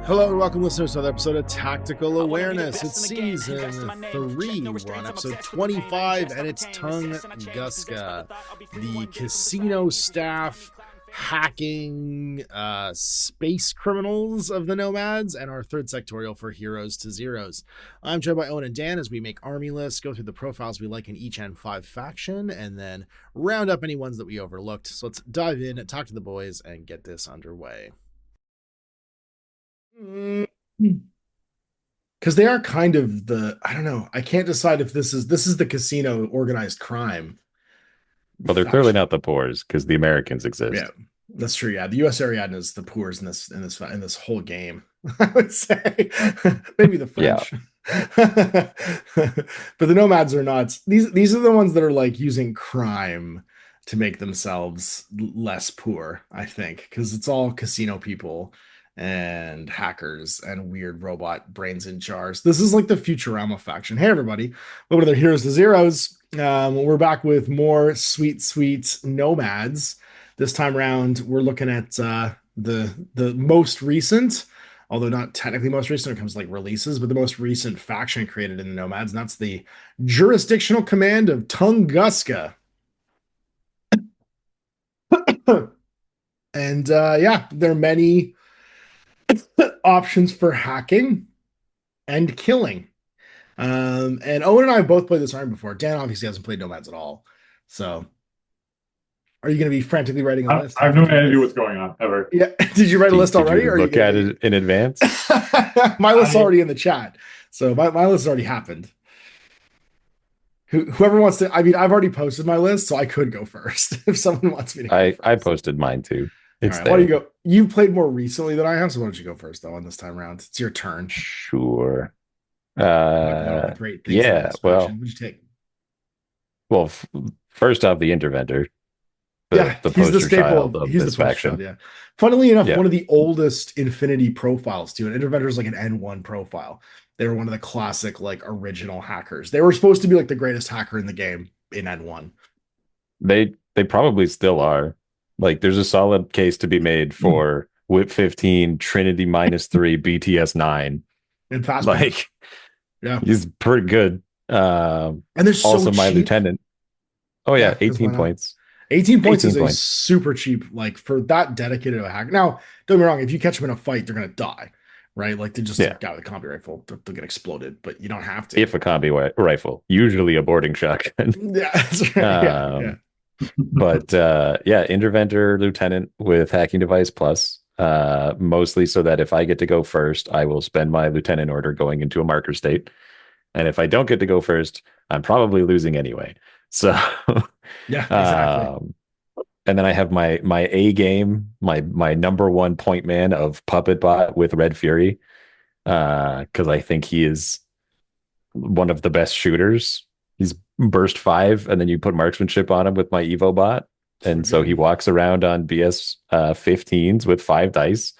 Hello and welcome listeners to another episode of Tactical Awareness. It's season 3. We're on episode 25 and it's Tunguska, the casino staff hacking space criminals of the Nomads, and our third sectorial for Heroes to Zeros. I'm joined by Owen and Dan as we make army lists, go through the profiles we like in each N5 faction, and then round up any ones that we overlooked. So let's dive in, talk to the boys, and get this underway. Because they are kind of I don't know, I can't decide if this is the casino organized crime. Well, they're clearly not the Poors because the Americans exist. Yeah, that's true. Yeah, the U.S. Ariadne is the Poors in this whole game. I would say maybe the French. Yeah. But the Nomads are not. These are the ones that are like using crime to make themselves less poor, I think, because it's all casino people and hackers and weird robot brains in jars. This is like the Futurama faction. Hey everybody, welcome to the Heroes to Zeros. We're back with more sweet Nomads. This time around, we're looking at the most recent, although not technically most recent when it comes to like releases, but the most recent faction created in the Nomads, and that's the Jurisdictional Command of Tunguska. And yeah, there are many options for hacking and killing. And Owen and I both played this army before. Dan obviously hasn't played Nomads at all. So are you going to be frantically writing a list? I have no idea what's going on ever. Yeah. Did you write a list already? Or look at it in advance? My list's already in the chat. So my list has already happened. Whoever wants to, I mean, I've already posted my list, so I could go first if someone wants me to. I posted mine too. It's all right, why don't you go? You played more recently than I have, so why don't you go first though on this time around? It's your turn. Sure. Great. Yeah. Well, what'd you take? Well, first off, the Interventor. The he's the staple of he's this the faction. Child, yeah. Funnily enough, one of the oldest Infinity profiles too. An Interventor is like an N1 profile. They were one of the classic, like original hackers. They were supposed to be like the greatest hacker in the game in N1. They probably still are. Like, there's a solid case to be made for Whip 15, Trinity -3, BTS 9. And fast. Like, yeah, he's pretty good. And there's also so my cheap. Lieutenant. Oh yeah, 18 points. 18 points is a super cheap, like for that dedicated to a hacker. Now, don't get me wrong, if you catch them in a fight, they're gonna die, right? Like they're just a guy with a combi rifle, they'll get exploded, but you don't have to. If a combi rifle, usually a boarding shotgun. Yeah, that's right. Yeah. But yeah, Interventor Lieutenant with Hacking Device Plus, mostly so that if I get to go first, I will spend my Lieutenant order going into a marker state. And if I don't get to go first, I'm probably losing anyway. So yeah, exactly. And then I have my A game, my number one point man of Puppet Bot with Red Fury, because I think he is one of the best shooters. He's burst 5, and then you put marksmanship on him with my Evo bot, and so he walks around on BS 15s with 5 dice,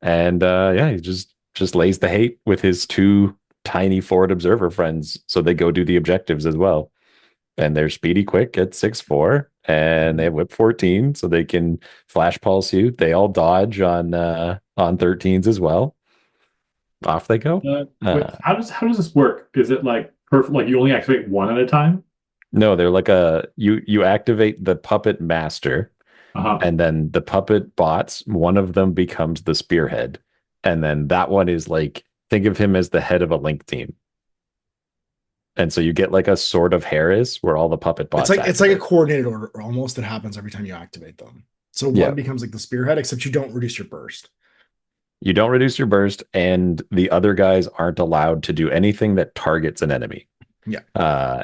and yeah, he just lays the hate with his 2 tiny forward observer friends, so they go do the objectives as well. And they're speedy quick at 6'4", and they have whip 14, so they can flash pulse you. They all dodge on 13s as well. Off they go. How does this work? Is it like perfect? Like you only activate one at a time? No, they're like you activate the puppet master, and then the puppet bots. One of them becomes the spearhead, and then that one is like, think of him as the head of a link team. And so you get like a sort of Harris where all the puppet bots. It's like a coordinated order almost that happens every time you activate them. So one becomes like the spearhead, except you don't reduce your burst. You don't reduce your burst, and the other guys aren't allowed to do anything that targets an enemy. Yeah.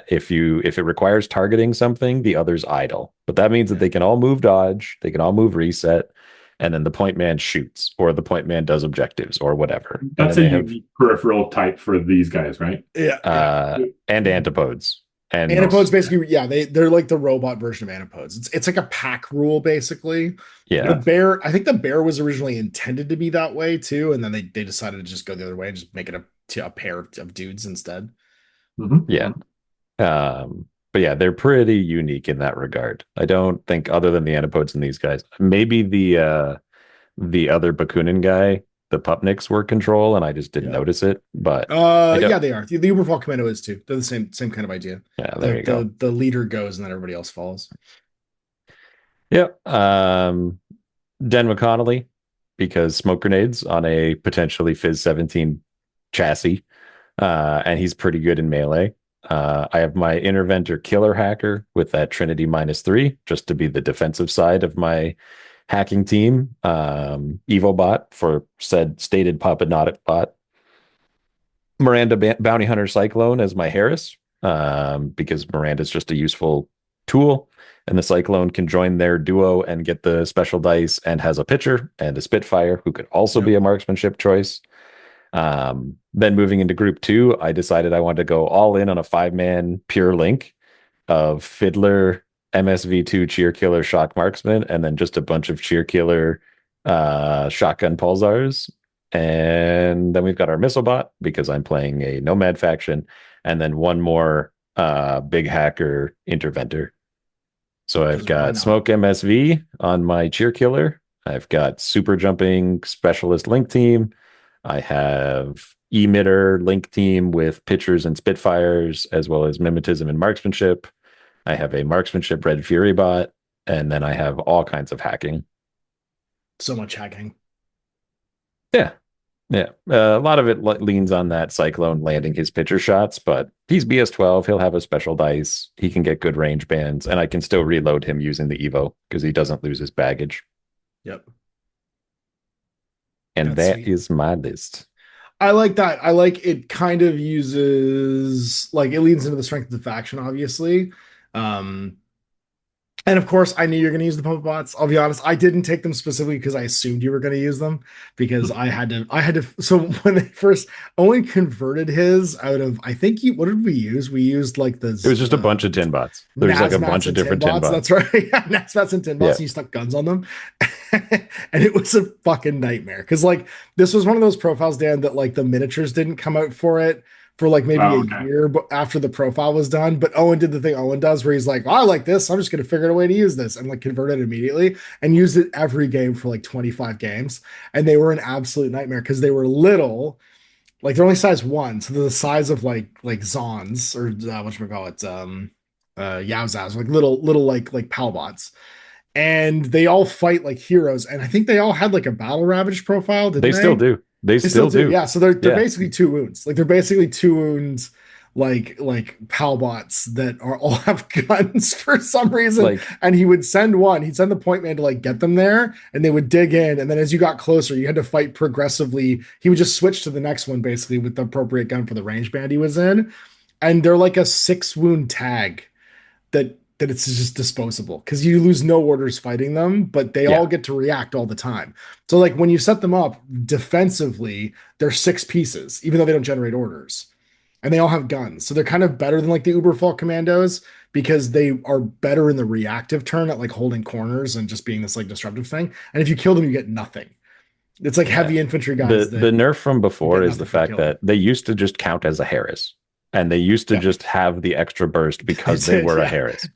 If it requires targeting something, the others idle. But that means that they can all move dodge, they can all move reset, and then the point man shoots, or the point man does objectives, or whatever. That's a unique peripheral type for these guys, right? Yeah. And antipodes. And antipodes basically, yeah, they're like the robot version of antipodes. It's like a pack rule, basically. Yeah. I think the bear was originally intended to be that way too, and then they decided to just go the other way and just make it a pair of dudes instead. Mm-hmm. Yeah. But yeah, they're pretty unique in that regard. I don't think, other than the antipodes and these guys, maybe the other Bakunin guy the Pupniks were control, and I just didn't notice it. But yeah, they are. The Uberfall Commando is too. They're the same kind of idea. Yeah, there you go. The leader goes and then everybody else follows. Yep. Den McConnelly, because smoke grenades on a potentially Fizz 17 chassis. And he's pretty good in melee. I have my Interventor Killer Hacker with that Trinity -3, just to be the defensive side of my hacking team. Evo bot for said stated Puppetnautic bot. Miranda Bounty Hunter Cyclone as my Harris, because Miranda's just a useful tool, and the Cyclone can join their duo and get the special dice, and has a pitcher and a Spitfire who could also be a marksmanship choice. Then moving into group 2, I decided I wanted to go all in on a 5-man pure link of Fiddler, MSV2 Cheer Killer, Shock Marksman, and then just a bunch of Cheer Killer shotgun pulsars. And then we've got our missile bot, because I'm playing a Nomad faction, and then one more big hacker interventor. So I've got Smoke MSV on my Cheer Killer. I've got Super Jumping Specialist Link Team. I have Emitter Link Team with pitchers and Spitfires, as well as Mimetism and Marksmanship. I have a Marksmanship Red Fury bot, and then I have all kinds of hacking. So much hacking. Yeah. A lot of it leans on that Cyclone landing his pitcher shots, but he's BS12. He'll have a special dice. He can get good range bands, and I can still reload him using the Evo because he doesn't lose his baggage. Yep. And that is my list. I like that. I like it. Kind of uses, like, it leads into the strength of the faction, obviously. And of course, I knew you're going to use the puppet bots. I'll be honest, I didn't take them specifically because I assumed you were going to use them, because I had to. So when they first, Owen converted his out of, I think what did we use? We used like the. It was just a bunch of tin bots. There was like a bunch of different tin bots. That's right. Yeah, Nazmats and tin bots. And you stuck guns on them, and it was a fucking nightmare. Because like this was one of those profiles, Dan, that like the miniatures didn't come out for it for like maybe a year after the profile was done. But Owen did the thing Owen does where he's like, I like this. I'm just going to figure out a way to use this, and like convert it immediately and used it every game for like 25 games. And they were an absolute nightmare because they were little, like they're only size 1. So they're the size of like Zons or whatchamacallit, Yowzaz, like little like PAL bots. And they all fight like heroes. And I think they all had like a battle ravaged profile. Didn't they? Still do. They still do. Yeah, so they're basically 2 wounds. Like they're basically 2 wounds, like PAL bots that are all have guns for some reason. Like, and he would send one. He'd send the point man to like get them there, and they would dig in. And then as you got closer, you had to fight progressively. He would just switch to the next one basically with the appropriate gun for the range band he was in. And they're like a 6 wound tag that it's just disposable because you lose no orders fighting them, but they all get to react all the time. So like when you set them up defensively, they're 6 pieces, even though they don't generate orders, and they all have guns. So they're kind of better than like the Uberfall commandos because they are better in the reactive turn at like holding corners and just being this like disruptive thing. And if you kill them, you get nothing. It's like heavy infantry guys. The nerf from before is the fact that they used to just count as a Harris. And they used to just have the extra burst because they were a Harris.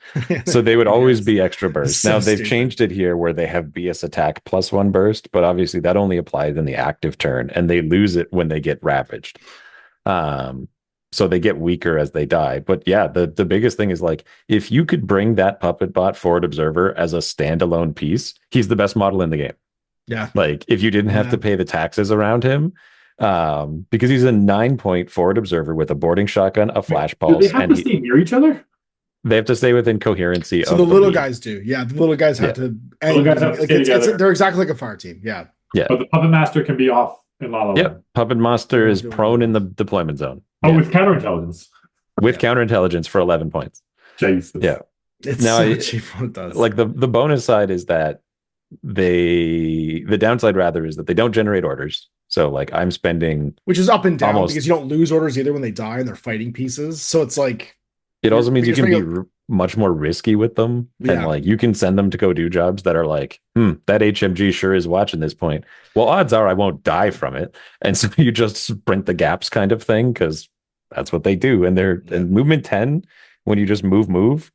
So they would always be extra burst. Now they've changed it here where they have BS attack +1 burst, but obviously that only applies in the active turn, and they lose it when they get ravaged. So they get weaker as they die. But yeah, the biggest thing is like, if you could bring that puppet bot Forward Observer as a standalone piece, he's the best model in the game. Yeah. Like if you didn't have to pay the taxes around him, because he's a 9-point Forward Observer with a boarding shotgun, a flash pulse. Do they have to stay near each other? They have to stay within coherency. So the little guys do. Yeah, the little guys have to. Little guys have to stay together. They're exactly like a fire team. Yeah. But the Puppet Master can be off in La La Land. Yep. Puppet Master is prone in the deployment zone. Oh, with counterintelligence. With counterintelligence for 11 points. Jesus. Yeah. It's now, so cheap what it does. Like the bonus side is that the downside rather is that they don't generate orders. So like I'm spending, which is up and down because you don't lose orders either when they die and they're fighting pieces. So it's like it also means you can be much more risky with them, and like you can send them to go do jobs that are like, that HMG sure is watching this point. Well, odds are I won't die from it, and so you just sprint the gaps kind of thing because that's what they do. And they're in movement 10 when you just move.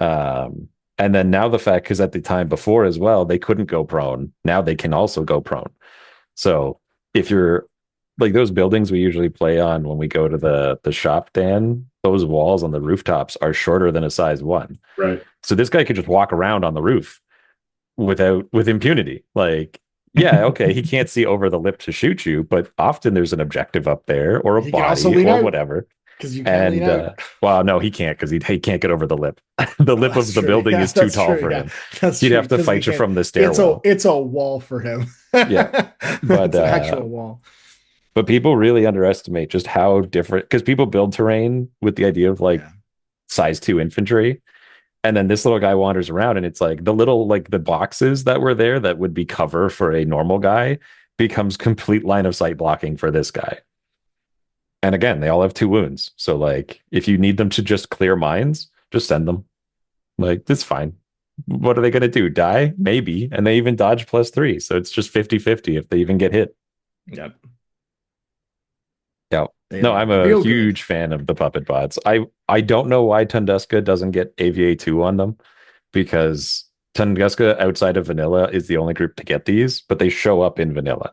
And then now the fact, because at the time before as well they couldn't go prone. Now they can also go prone. So if you're like those buildings we usually play on when we go to the shop, Dan, those walls on the rooftops are shorter than a size 1. Right. So this guy could just walk around on the roof with impunity. Like, yeah, okay, he can't see over the lip to shoot you, but often there's an objective up there or a He can also body lean or out whatever. because you can't lean And out. well, no, he can't because he can't get over the lip. The Oh, lip that's of the true. building Yeah, is too that's tall true. for Yeah, him. that's He'd true. have to Because he fight you can't. from the stairwell. It's a wall for him. Yeah. But It's an actual wall. but people really underestimate just how different, because people build terrain with the idea of like Yeah. size 2 infantry. And then this little guy wanders around and it's like the little, like the boxes that were there that would be cover for a normal guy becomes complete line of sight blocking for this guy. And again, they all have 2 wounds. So like if you need them to just clear mines, just send them. Like, that's fine. What are they going to do? Die? Maybe. And they even dodge +3. So it's just 50-50 if they even get hit. Yep. Yeah. They No, are I'm a real huge fan of the puppet bots. I don't know why Tunguska doesn't get AVA2 on them, because Tunguska outside of vanilla is the only group to get these, but they show up in vanilla.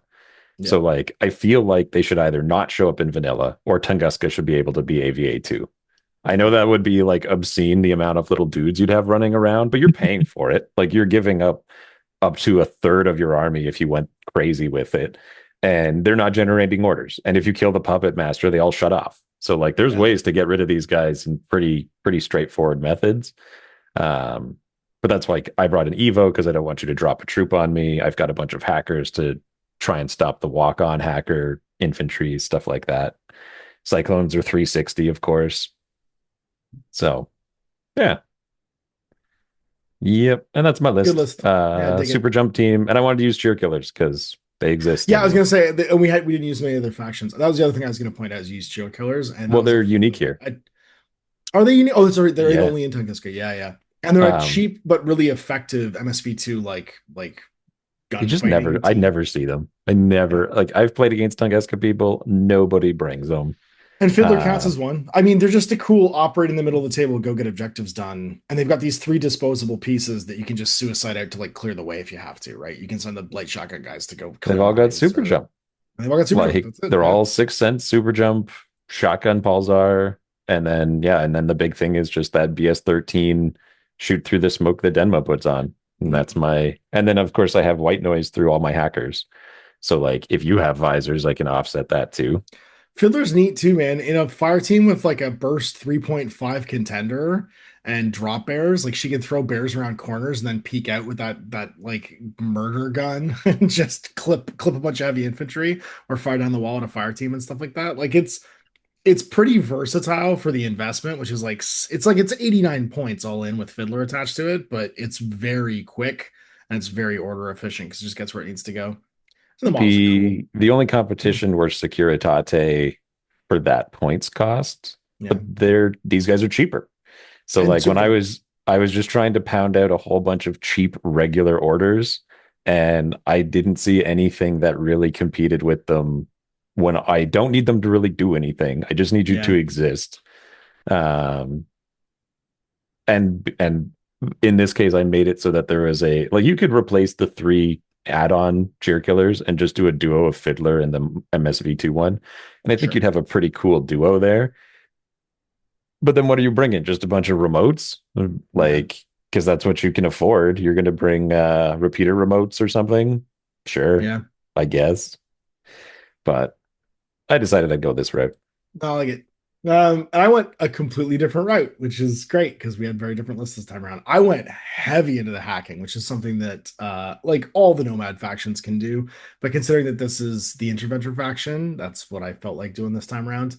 Yeah. So like I feel like they should either not show up in vanilla or Tunguska should be able to be AVA2. I know that would be like obscene, the amount of little dudes you'd have running around, but you're paying for it. Like you're giving up to a third of your army if you went crazy with it. And they're not generating orders. And if you kill the puppet master, they all shut off. So like there's ways to get rid of these guys in pretty straightforward methods. But that's why I brought an Evo, because I don't want you to drop a troop on me. I've got a bunch of hackers to try and stop the walk-on hacker infantry, stuff like that. Cyclones are 360, of course. So yeah. Yep. And that's my list. Good list. Yeah, Super jump team. And I wanted to use cheer killers because they exist. Yeah, I was gonna say we didn't use many other factions. That was the other thing I was gonna point out, is use Geo Killers. And well, they're unique here. Are they unique? Oh, sorry, they're only in Tunguska. Yeah. And they're a cheap but really effective MSV2 like gun. You just never. I never see them. I never like. I've played against Tunguska people. Nobody brings them. And Fiddler counts as one. I mean, they're just a cool operate in the middle of the table, go get objectives done. And they've got these 3 disposable pieces that you can just suicide out to like clear the way if you have to, right? You can send the light shotgun guys to go. They've all got super jump. They've all got super jump. They're all 6 cents super jump, shotgun pulsar, and then the big thing is just that BS-13 shoot through the smoke that Denma puts on. And that's my, and then of course I have white noise through all my hackers. So like if you have visors, I can offset that too. Fiddler's neat too, man. In a fire team with like a burst 3.5 contender and drop bears, like she can throw bears around corners and then peek out with that like murder gun and just clip a bunch of heavy infantry or fire down the wall at a fire team and stuff like that. Like it's pretty versatile for the investment, which is like it's 89 points all in with Fiddler attached to it, but it's very quick and it's very order efficient because it just gets where it needs to go. The only competition were Securitate for that points cost, but these guys are cheaper. So and like when I was just trying to pound out a whole bunch of cheap regular orders, and I didn't see anything that really competed with them when I don't need them to really do anything. I just need you to exist. And in this case, I made it so that there was you could replace the 3 add-on cheer killers and just do a duo of Fiddler and the MSV2 one. And I think you'd have a pretty cool duo there. But then what are you bringing? Just a bunch of remotes? Like, because that's what you can afford. You're going to bring repeater remotes or something? Sure. Yeah. I guess. But I decided I'd go this route. I like it. And I went a completely different route, which is great because we had very different lists this time around. I went heavy into the hacking, which is something that like all the Nomad factions can do. But considering that this is the Interventor faction, that's what I felt like doing this time around.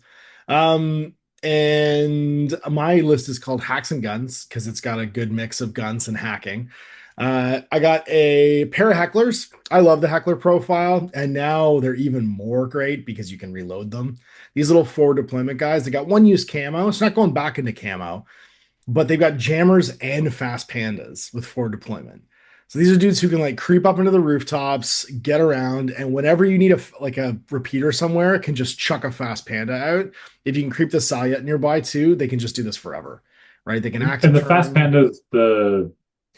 And my list is called Hacks and Guns because it's got a good mix of guns and hacking. I got a pair of hecklers. I love the heckler profile, and now they're even more great because you can reload them. These little forward deployment guys, they got one use camo. It's not going back into camo, but they've got jammers and fast pandas with forward deployment. So these are dudes who can like creep up into the rooftops, get around, and whenever you need a repeater somewhere, can just chuck a fast panda out. If you can creep the Salyut nearby too, they can just do this forever, right? They can act. And the fast pandas,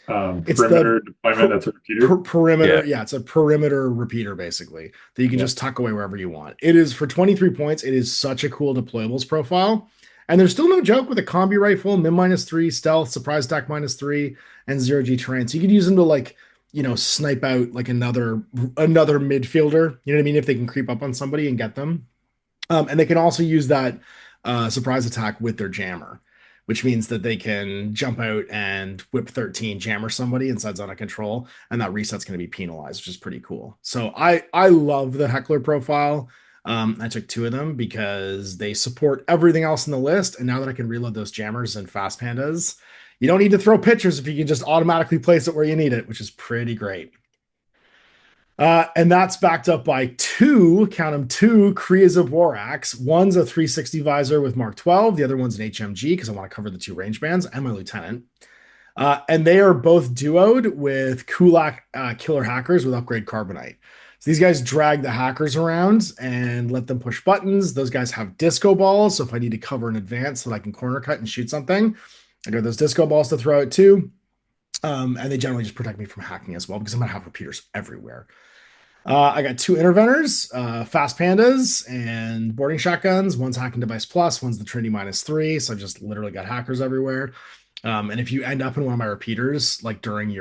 It's perimeter the deployment. That's a repeater. perimeter. Yeah, it's a perimeter repeater basically that you can just tuck away wherever you want. It is for 23 points. It is such a cool deployables profile. And there's still no joke with a combi rifle, min -3, stealth, surprise attack -3, and 0G terrain. So you could use them to like, snipe out like another midfielder. You know what I mean? If they can creep up on somebody and get them. And they can also use that surprise attack with their jammer, which means that they can jump out and whip 13, jammer somebody inside zone of control, and that reset's going to be penalized, which is pretty cool. So I love the Heckler profile. I took 2 of them because they support everything else in the list, and now that I can reload those jammers and fast pandas, you don't need to throw pitchers if you can just automatically place it where you need it, which is pretty great. And that's backed up by 2, count them, 2 Krias of Vorax. One's a 360 visor with Mark 12. The other one's an HMG because I want to cover the 2 range bands and my lieutenant. And they are both duoed with Kulak killer hackers with upgrade carbonite. So these guys drag the hackers around and let them push buttons. Those guys have disco balls. So if I need to cover in advance so that I can corner cut and shoot something, I got those disco balls to throw out too. And they generally just protect me from hacking as well because I'm going to have repeaters everywhere. I got 2 interventors, fast pandas, and boarding shotguns. One's hacking device plus, one's the Trinity -3. So I've just literally got hackers everywhere. And if you end up in one of my repeaters, like during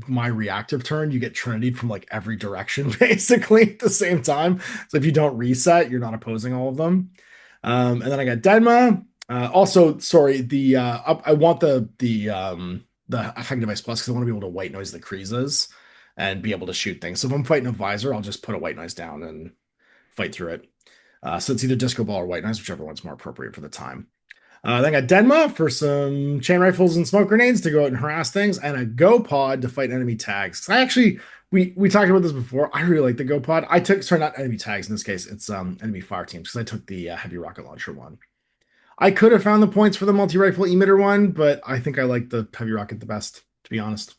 my reactive turn, you get Trinity from like every direction basically at the same time. So if you don't reset, you're not opposing all of them. And then I got Denma. Also, sorry, I want the hacking device plus because I want to be able to white noise the Kreezas and be able to shoot things. So if I'm fighting a visor, I'll just put a white noise down and fight through it. So it's either disco ball or white noise, whichever one's more appropriate for the time. Then I got Denma for some chain rifles and smoke grenades to go out and harass things, and a Go Pod to fight enemy tags. We talked about this before. I really like the Go Pod. Not enemy tags in this case. It's enemy fire teams because I took the heavy rocket launcher one. I could have found the points for the multi-rifle emitter one, but I think I like the heavy rocket the best, to be honest.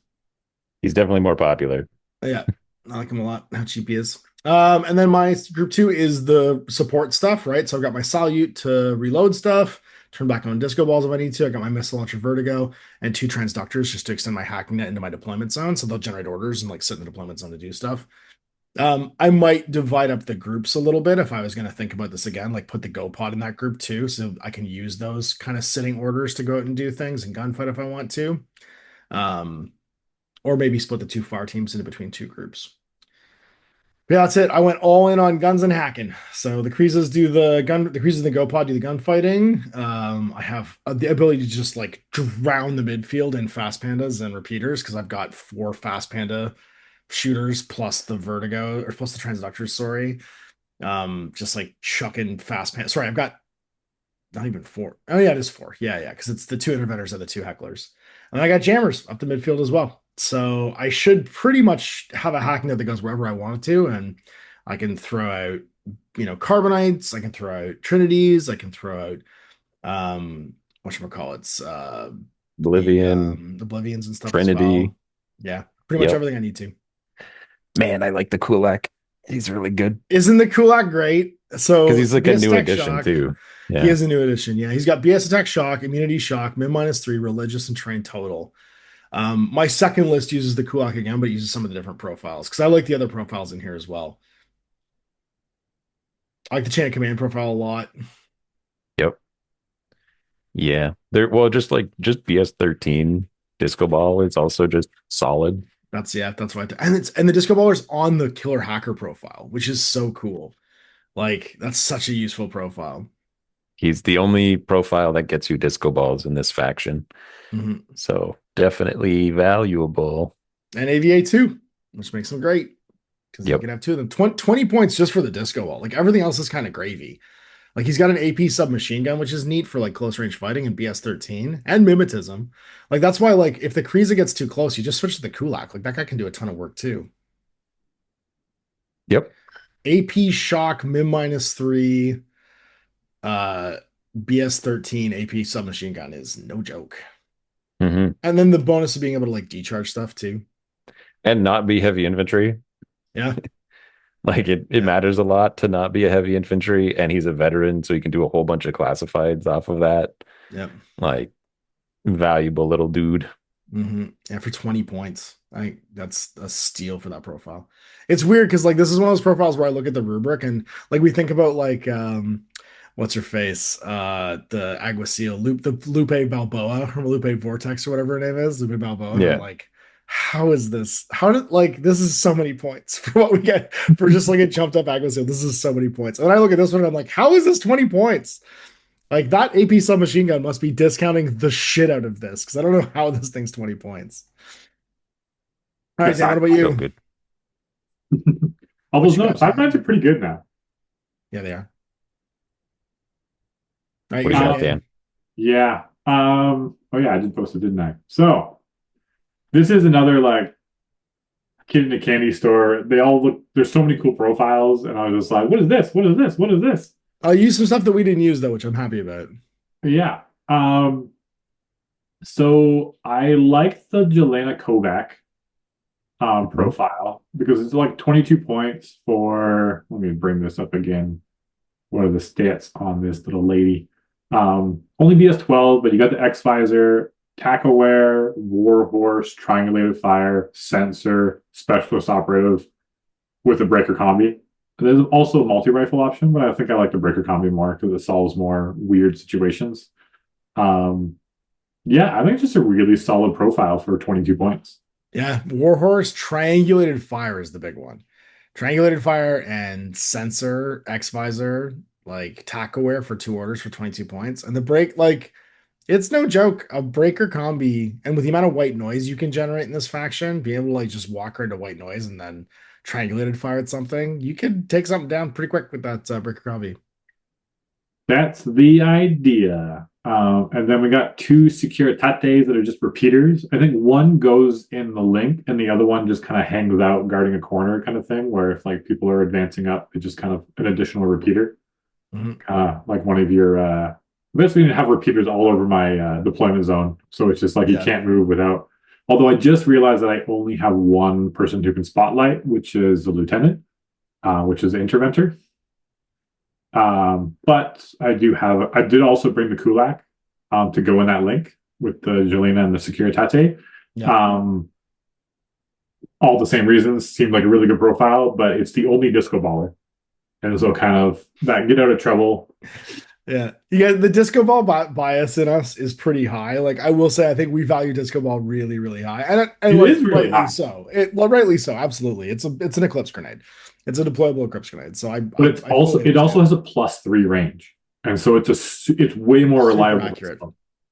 He's definitely more popular. Yeah, I like him a lot. How cheap he is. And then my group 2 is the support stuff, right? So I've got my Salute to reload stuff, turn back on disco balls if I need to. I got my missile launcher Vertigo and 2 transductors just to extend my hacking net into my deployment zone. So they'll generate orders and like sit in the deployment zone to do stuff. I might divide up the groups a little bit if I was going to think about this again, like put the Go Pod in that group too, so I can use those kind of sitting orders to go out and do things and gunfight if I want to. Or maybe split the 2 fire teams into between 2 groups. But yeah, that's it. I went all in on guns and hacking. So the Kreezas the Kreezas and the Go Pod do the gunfighting. I have the ability to just like drown the midfield in fast pandas and repeaters because I've got 4 fast panda shooters plus the Vertigo or plus the transductors. Sorry, just like chucking fast panda. Sorry, I've got not even 4. Oh yeah, it is 4. Yeah, because it's the 2 interventors and the 2 hecklers, and I got jammers up the midfield as well. So I should pretty much have a hacking net that goes wherever I want it to, and I can throw out, carbonites. I can throw out trinities. I can throw out whatchamacallits, Oblivion, the Oblivions and stuff. Trinity. As well. Yeah, pretty much everything I need to. Man, I like the Kulak. He's really good. Isn't the Kulak great? So because he's like a new addition too. Yeah. He is a new addition. Yeah, he's got BS attack shock, immunity shock, min -3, religious, and train total. My second list uses the Kulak again, but it uses some of the different profiles because I like the other profiles in here as well. I like the chain of command profile a lot. Yep. Yeah. Just BS 13 disco ball is also just solid. That's why and the disco baller's on the killer hacker profile, which is so cool. Like that's such a useful profile. He's the only profile that gets you disco balls in this faction. Mm-hmm. So definitely valuable. And AVA too, which makes them great. Because you can have 2 of them. 20 points just for the disco ball. Like everything else is kind of gravy. Like he's got an AP submachine gun, which is neat for like close range fighting and BS 13 and mimetism. Like that's why like if the Kriza gets too close, you just switch to the Kulak. Like that guy can do a ton of work too. Yep. AP shock, min -3, BS 13 AP submachine gun is no joke. Mm-hmm. And then the bonus of being able to like decharge stuff too. And not be heavy infantry. Yeah. Like it matters a lot to not be a heavy infantry, and he's a veteran, so he can do a whole bunch of classifieds off of that. Yep. Like valuable little dude. Yeah, for 20 points. I think that's a steal for that profile. It's weird because like this is one of those profiles where I look at the rubric and like we think about like what's her face? The Aguasil, the Lupe Balboa or Lupe Vortex or whatever her name is, Lupe Balboa. And I'm Yeah. like, how is this? How did like this is so many points for what we get for just like a jumped up Aguasil. This is so many points. And then I look at this one and I'm like, how is this 20 points? Like that AP submachine gun must be discounting the shit out of this because I don't know how this thing's 20 points. All right, Dan, what about So you? good. All What those you got, notes, Sci-Fis are pretty good now. Yeah, they are. All right, What do you got, Dan? Yeah. Oh yeah, I did post it, didn't I? So this is another like kid in a candy store. They all look. There's so many cool profiles, and I was just like, "What is this? What is this? What is this?" I'll use some stuff that we didn't use though, which I'm happy about. Yeah. So I like the Jelena Kovac profile because it's like 22 points for. Let me bring this up again. What are the stats on this little lady? Only BS 12, but you got the X visor, tack aware, war horse, triangulated fire, sensor, specialist operative with a breaker combi. There's also a multi-rifle option, but I think I like the breaker combi more because it solves more weird situations. Yeah, I think it's just a really solid profile for 22 points. Yeah, Warhorse triangulated fire is the big one. Triangulated fire and sensor, X visor, like tack aware for 2 orders for 22 points. And the break, like, it's no joke. A breaker combi, and with the amount of white noise you can generate in this faction, being able to like just walk right into white noise and then triangulated fire at something, you could take something down pretty quick with that breaker combi. That's the idea. And then we got two Securitates that are just repeaters. I think one goes in the link and the other one just kind of hangs out guarding a corner kind of thing, where if like people are advancing up, it's just kind of an additional repeater. Like one of your basically have repeaters all over my deployment zone. So it's just like you can't move without. Although I just realized that I only have one person who can spotlight, which is the lieutenant, which is the interventor. But I did also bring the Kulak to go in that link with the Jelena and the Securitate. All the same reasons, seemed like a really good profile, but it's the only disco baller. And so kind of that get out of trouble. Yeah, the disco ball bias in us is pretty high. Like I will say, I think we value disco ball really, really high, and it like, is really rightly high. so. Rightly so, absolutely. It's an eclipse grenade. It's a deployable eclipse grenade. So it also has a +3 range, and so it's way more reliable. Accurate.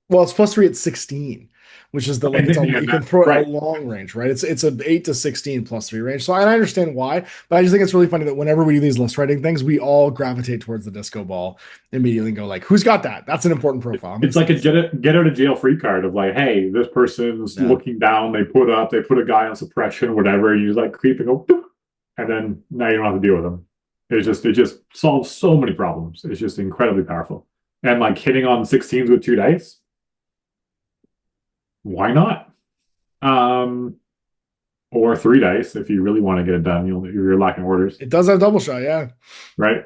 Well, it's +3 at 16, which is you can throw it at long range, right? It's a 8 to 16 +3 range. So I understand why, but I just think it's really funny that whenever we do these list writing things, we all gravitate towards the disco ball immediately and go like, who's got that? That's an important profile. It's like a get out of jail free card of like, hey, this person's looking down, they put a guy on suppression, whatever, and you just like creep and go, and then now you don't have to deal with them. It just solves so many problems. It's just incredibly powerful. And like hitting on 16s with 2 dice. Why not? Or 3 dice if you really want to get it done. You're lacking orders. It does have double shot, yeah. Right.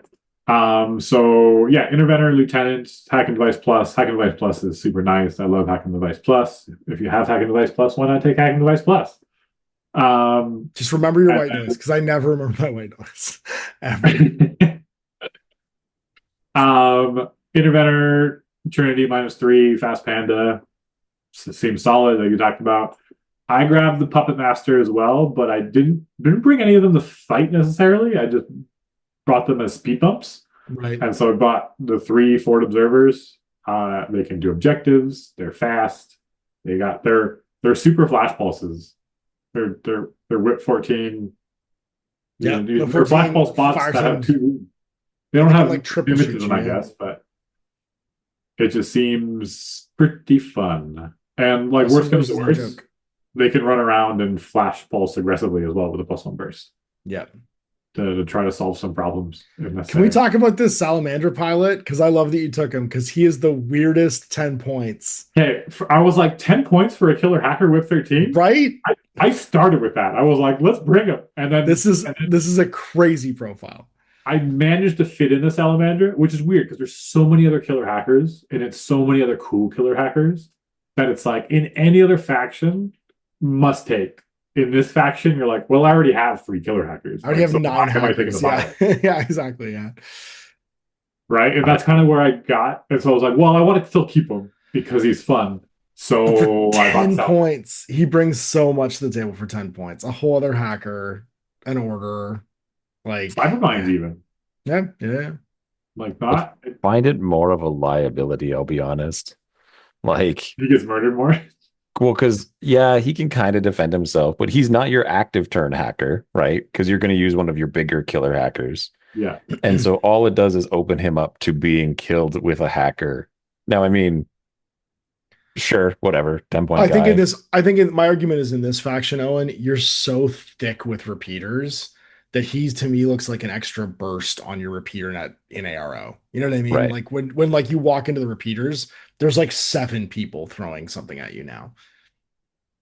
So yeah, Interventor, Lieutenant, Hack and Device Plus. Hack and Device Plus is super nice. I love Hack and Device Plus. If you have Hack and Device Plus, why not take Hack and Device Plus? Just remember your white noise, because I never remember my white noise. Ever. Interventor, Trinity -3, Fast Panda. Seems solid that you talked about. I grabbed the Puppet Master as well, but I didn't bring any of them to fight necessarily. I just brought them as speed bumps. Right. And so I bought the 3 forward observers. They can do objectives. They're fast. They're super flash pulses. They're whip 14. Yeah, they're flash pulse bots that have 2. They don't have like triple images them, I guess, but it just seems pretty fun. And like worst comes to worst, they can run around and flash pulse aggressively as well with a +1 burst. Yeah. To try to solve some problems. Can we talk about this Salamander pilot? Because I love that you took him, because he is the weirdest 10 points. Okay, I was like 10 points for a killer hacker whip 13. Right? I started with that. I was like, let's bring him. And then this is a crazy profile. I managed to fit in the Salamander, which is weird because there's so many other killer hackers and it's so many other cool killer hackers that it's like in any other faction, must take. In this faction, you're like, well, I already have 3 killer hackers. I already have so 9 why am I taking hackers. the Yeah, pilot? yeah, exactly. Yeah. Right, and that's kind of where I got. And so I was like, well, I want to still keep him because he's fun. But for So I bought 10 Sal. points, he brings so much to the table for 10 points. A whole other hacker, an order, like Cyberminds even. yeah. Like I not find it more of a liability, I'll be honest. Like, he gets murdered more. well, because yeah, he can kind of defend himself, but he's not your active turn hacker, right? Because you're going to use one of your bigger killer hackers. Yeah. And so all it does is open him up to being killed with a hacker. Now, I mean, sure, whatever, 10-point I think guy. in this, I think my argument is in this faction, Owen, you're so thick with repeaters that he's to me looks like an extra burst on your repeater net in ARO. You know what I mean? Right. Like when like you walk into the repeaters, there's like 7 people throwing something at you now.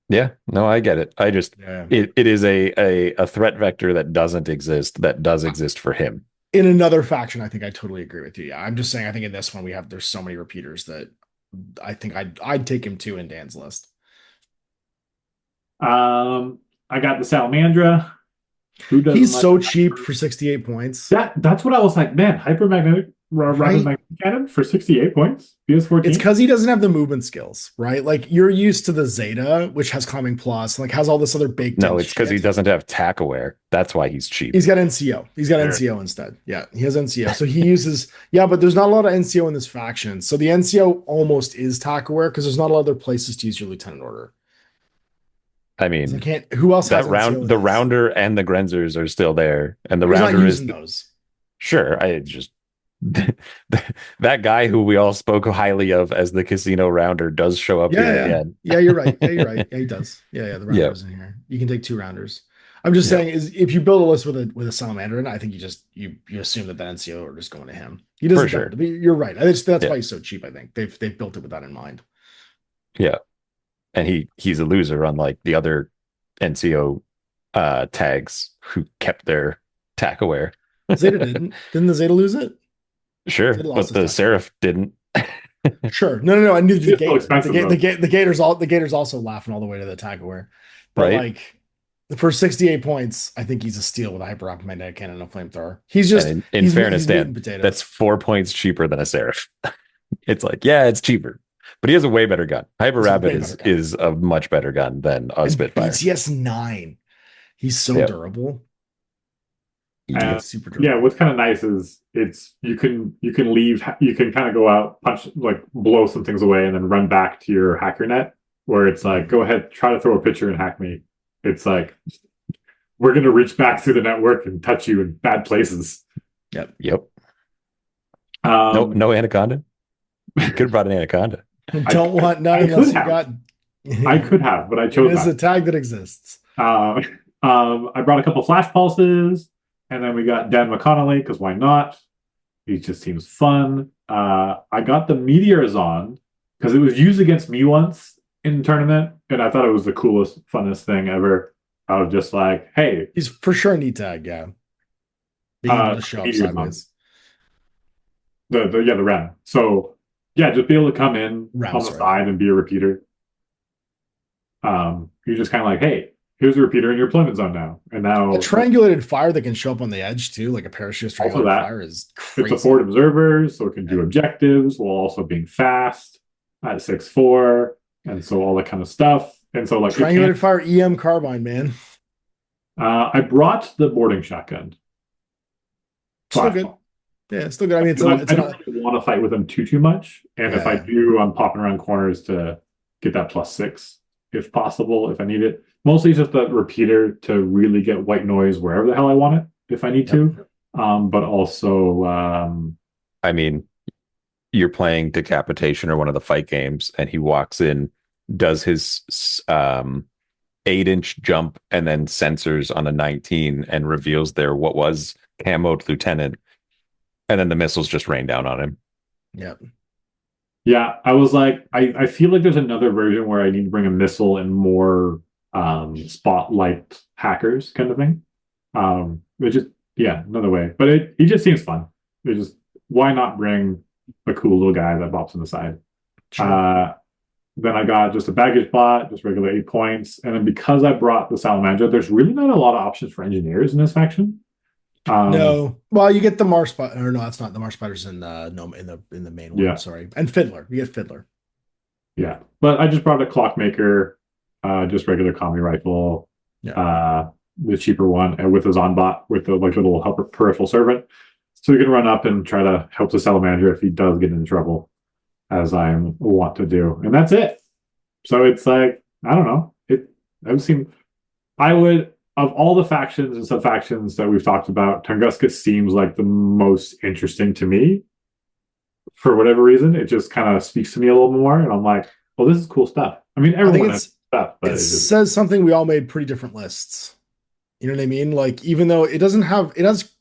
Yeah, no, I get it. I just Yeah. it is a threat vector that doesn't exist that does exist for him. In another faction, I think I totally agree with you. Yeah, I'm just saying I think in this one there's so many repeaters that I think I'd take him too in Dan's list. I got the Salamandra. Who doesn't He's like so that? cheap for 68 points. That's what I was like, man, hypermagnetic rapid Right? magnetic cannon for 68 points. BS14. It's because he doesn't have the movement skills, right? Like you're used to the Zeta, which has calming plus, like has all this other baked No, in it's because he shit. doesn't have tack aware. That's why he's cheap. He's got NCO. He's got There. NCO instead. Yeah, he has NCO. So he uses, yeah, but there's not a lot of NCO in this faction. So the NCO almost is tack aware because there's not a lot of other places to use your lieutenant order. I 'Cause I mean, can't, who else has that round, NCO in the this? rounder and the Grenzers are still there, and the He's not rounder is using those. sure. I just that guy who we all spoke highly of as the casino rounder does show up here again. Yeah, you're right. Yeah, you're right. Yeah, he does. Yeah, the Yeah. rounders in here. You can take 2 rounders. I'm just Yeah. saying is if you build a list with a salamander, and I think you assume that NCO order is going to him. He doesn't. For sure. But you're right. That's Yeah. why he's so cheap. I think they've built it with that in mind. Yeah, and he's a loser, unlike the other NCO tags who kept their tack aware. Zeta didn't. Didn't the Zeta lose it? Sure, Zeta but lost the his tack. Seraph didn't. Sure. No. I knew the It's so Gator. expensive, though. The Gator's also laughing all the way to the tack aware. But Right. like for 68 points, I think he's a steal with a hyper rapid magnetic cannon and a flamethrower. He's just And in he's fairness, meat and Dan, potatoes. that's 4 points cheaper than a Seraph. It's like, yeah, it's cheaper, but he has a way better gun. Hyper He's a Rapid way is better gun. is a much better gun than a And Spitfire. BTS 9. He's so Yep. durable. Yeah. Super durable. Yeah, what's kind of nice is you can leave, you can kind of go out, punch, like blow some things away, and then run back to your hacker net where it's like, go ahead, try to throw a picture and hack me. It's like we're gonna reach back through the network and touch you in bad places. Yep. No anaconda. You could have brought an anaconda. Don't want none I unless could you have. got. I could have, but I It chose is a not. tag that exists. I brought a couple flash pulses, and then we got Dan McConnelly because why not? He just seems fun. I got the Meteors on because it was used against me once in the tournament, and I thought it was the coolest, funnest thing ever. I was just like, hey, He's for sure a neat tag, yeah. Being able to show up Meteors sideways. the Ram. So yeah, just be able to come in Ram, on the sorry. side and be a repeater. You're just kind of like, hey, here's a repeater in your deployment zone now, and now A triangulated fire that can show up on the edge too, like a Perseus Also triangulated that. fire is crazy. It's a forward observer, so it can do objectives while also being fast at 6'4", and so all that kind of stuff. And so like Triangulated fire EM carbine, man. I brought the boarding shotgun. Still good. Yeah, still good. I mean, it's I not don't really want to fight with them too much, and if I Yeah. do, I'm popping around corners to get that +6 if possible, if I need it. Mostly it's just the repeater to really get white noise wherever the hell I want it if I need to. But also I mean, you're playing Decapitation or one of the fight games, and he walks in, does his 8-inch jump, and then sensors on a 19 and reveals their what was camoed lieutenant, and then the missiles just rain down on him. Yep. yeah, I was like, I feel like there's another version where I need to bring a missile and more spotlight hackers kind of thing. Which is another way. But it just seems fun. Why not bring a cool little guy that bops on the side? Sure. Then I got just a baggage bot, just regular 8 points. And then because I brought the Salamander, there's really not a lot of options for engineers in this faction. No, well, you get the Marsh Spider, or no, that's not the Marsh Spiders in no in the main one. Yeah. Sorry, and Fiddler. You get Fiddler. Yeah, but I just brought a Clockmaker, just regular commie rifle, the cheaper one, and with a Zonbot with the like little helper peripheral servant, so we can run up and try to help the Salamander if he does get into trouble, as I want to do, and that's it. So it's like I don't know. I would of all the factions and sub factions that we've talked about, Tunguska seems like the most interesting to me. For whatever reason, it just kind of speaks to me a little more, and I'm like, well, this is cool stuff. I mean, everyone has stuff, but it says something. We all made pretty different lists. You know what I mean? Like, even though it has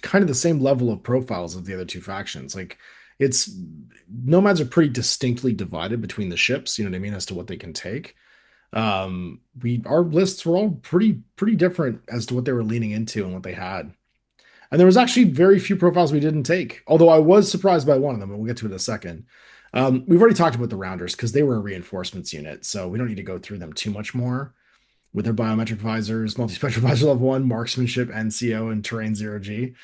kind of the same level of profiles of the other two factions. Like, Nomads are pretty distinctly divided between the ships. You know what I mean, as to what they can take. Our lists were all pretty different as to what they were leaning into and what they had. And there was actually very few profiles we didn't take, although I was surprised by one of them, and we'll get to it in a second. We've already talked about the Rounders because they were a reinforcements unit, so we don't need to go through them too much more. With their biometric visors, multi-spectral visor level 1, marksmanship, NCO, and terrain 0G,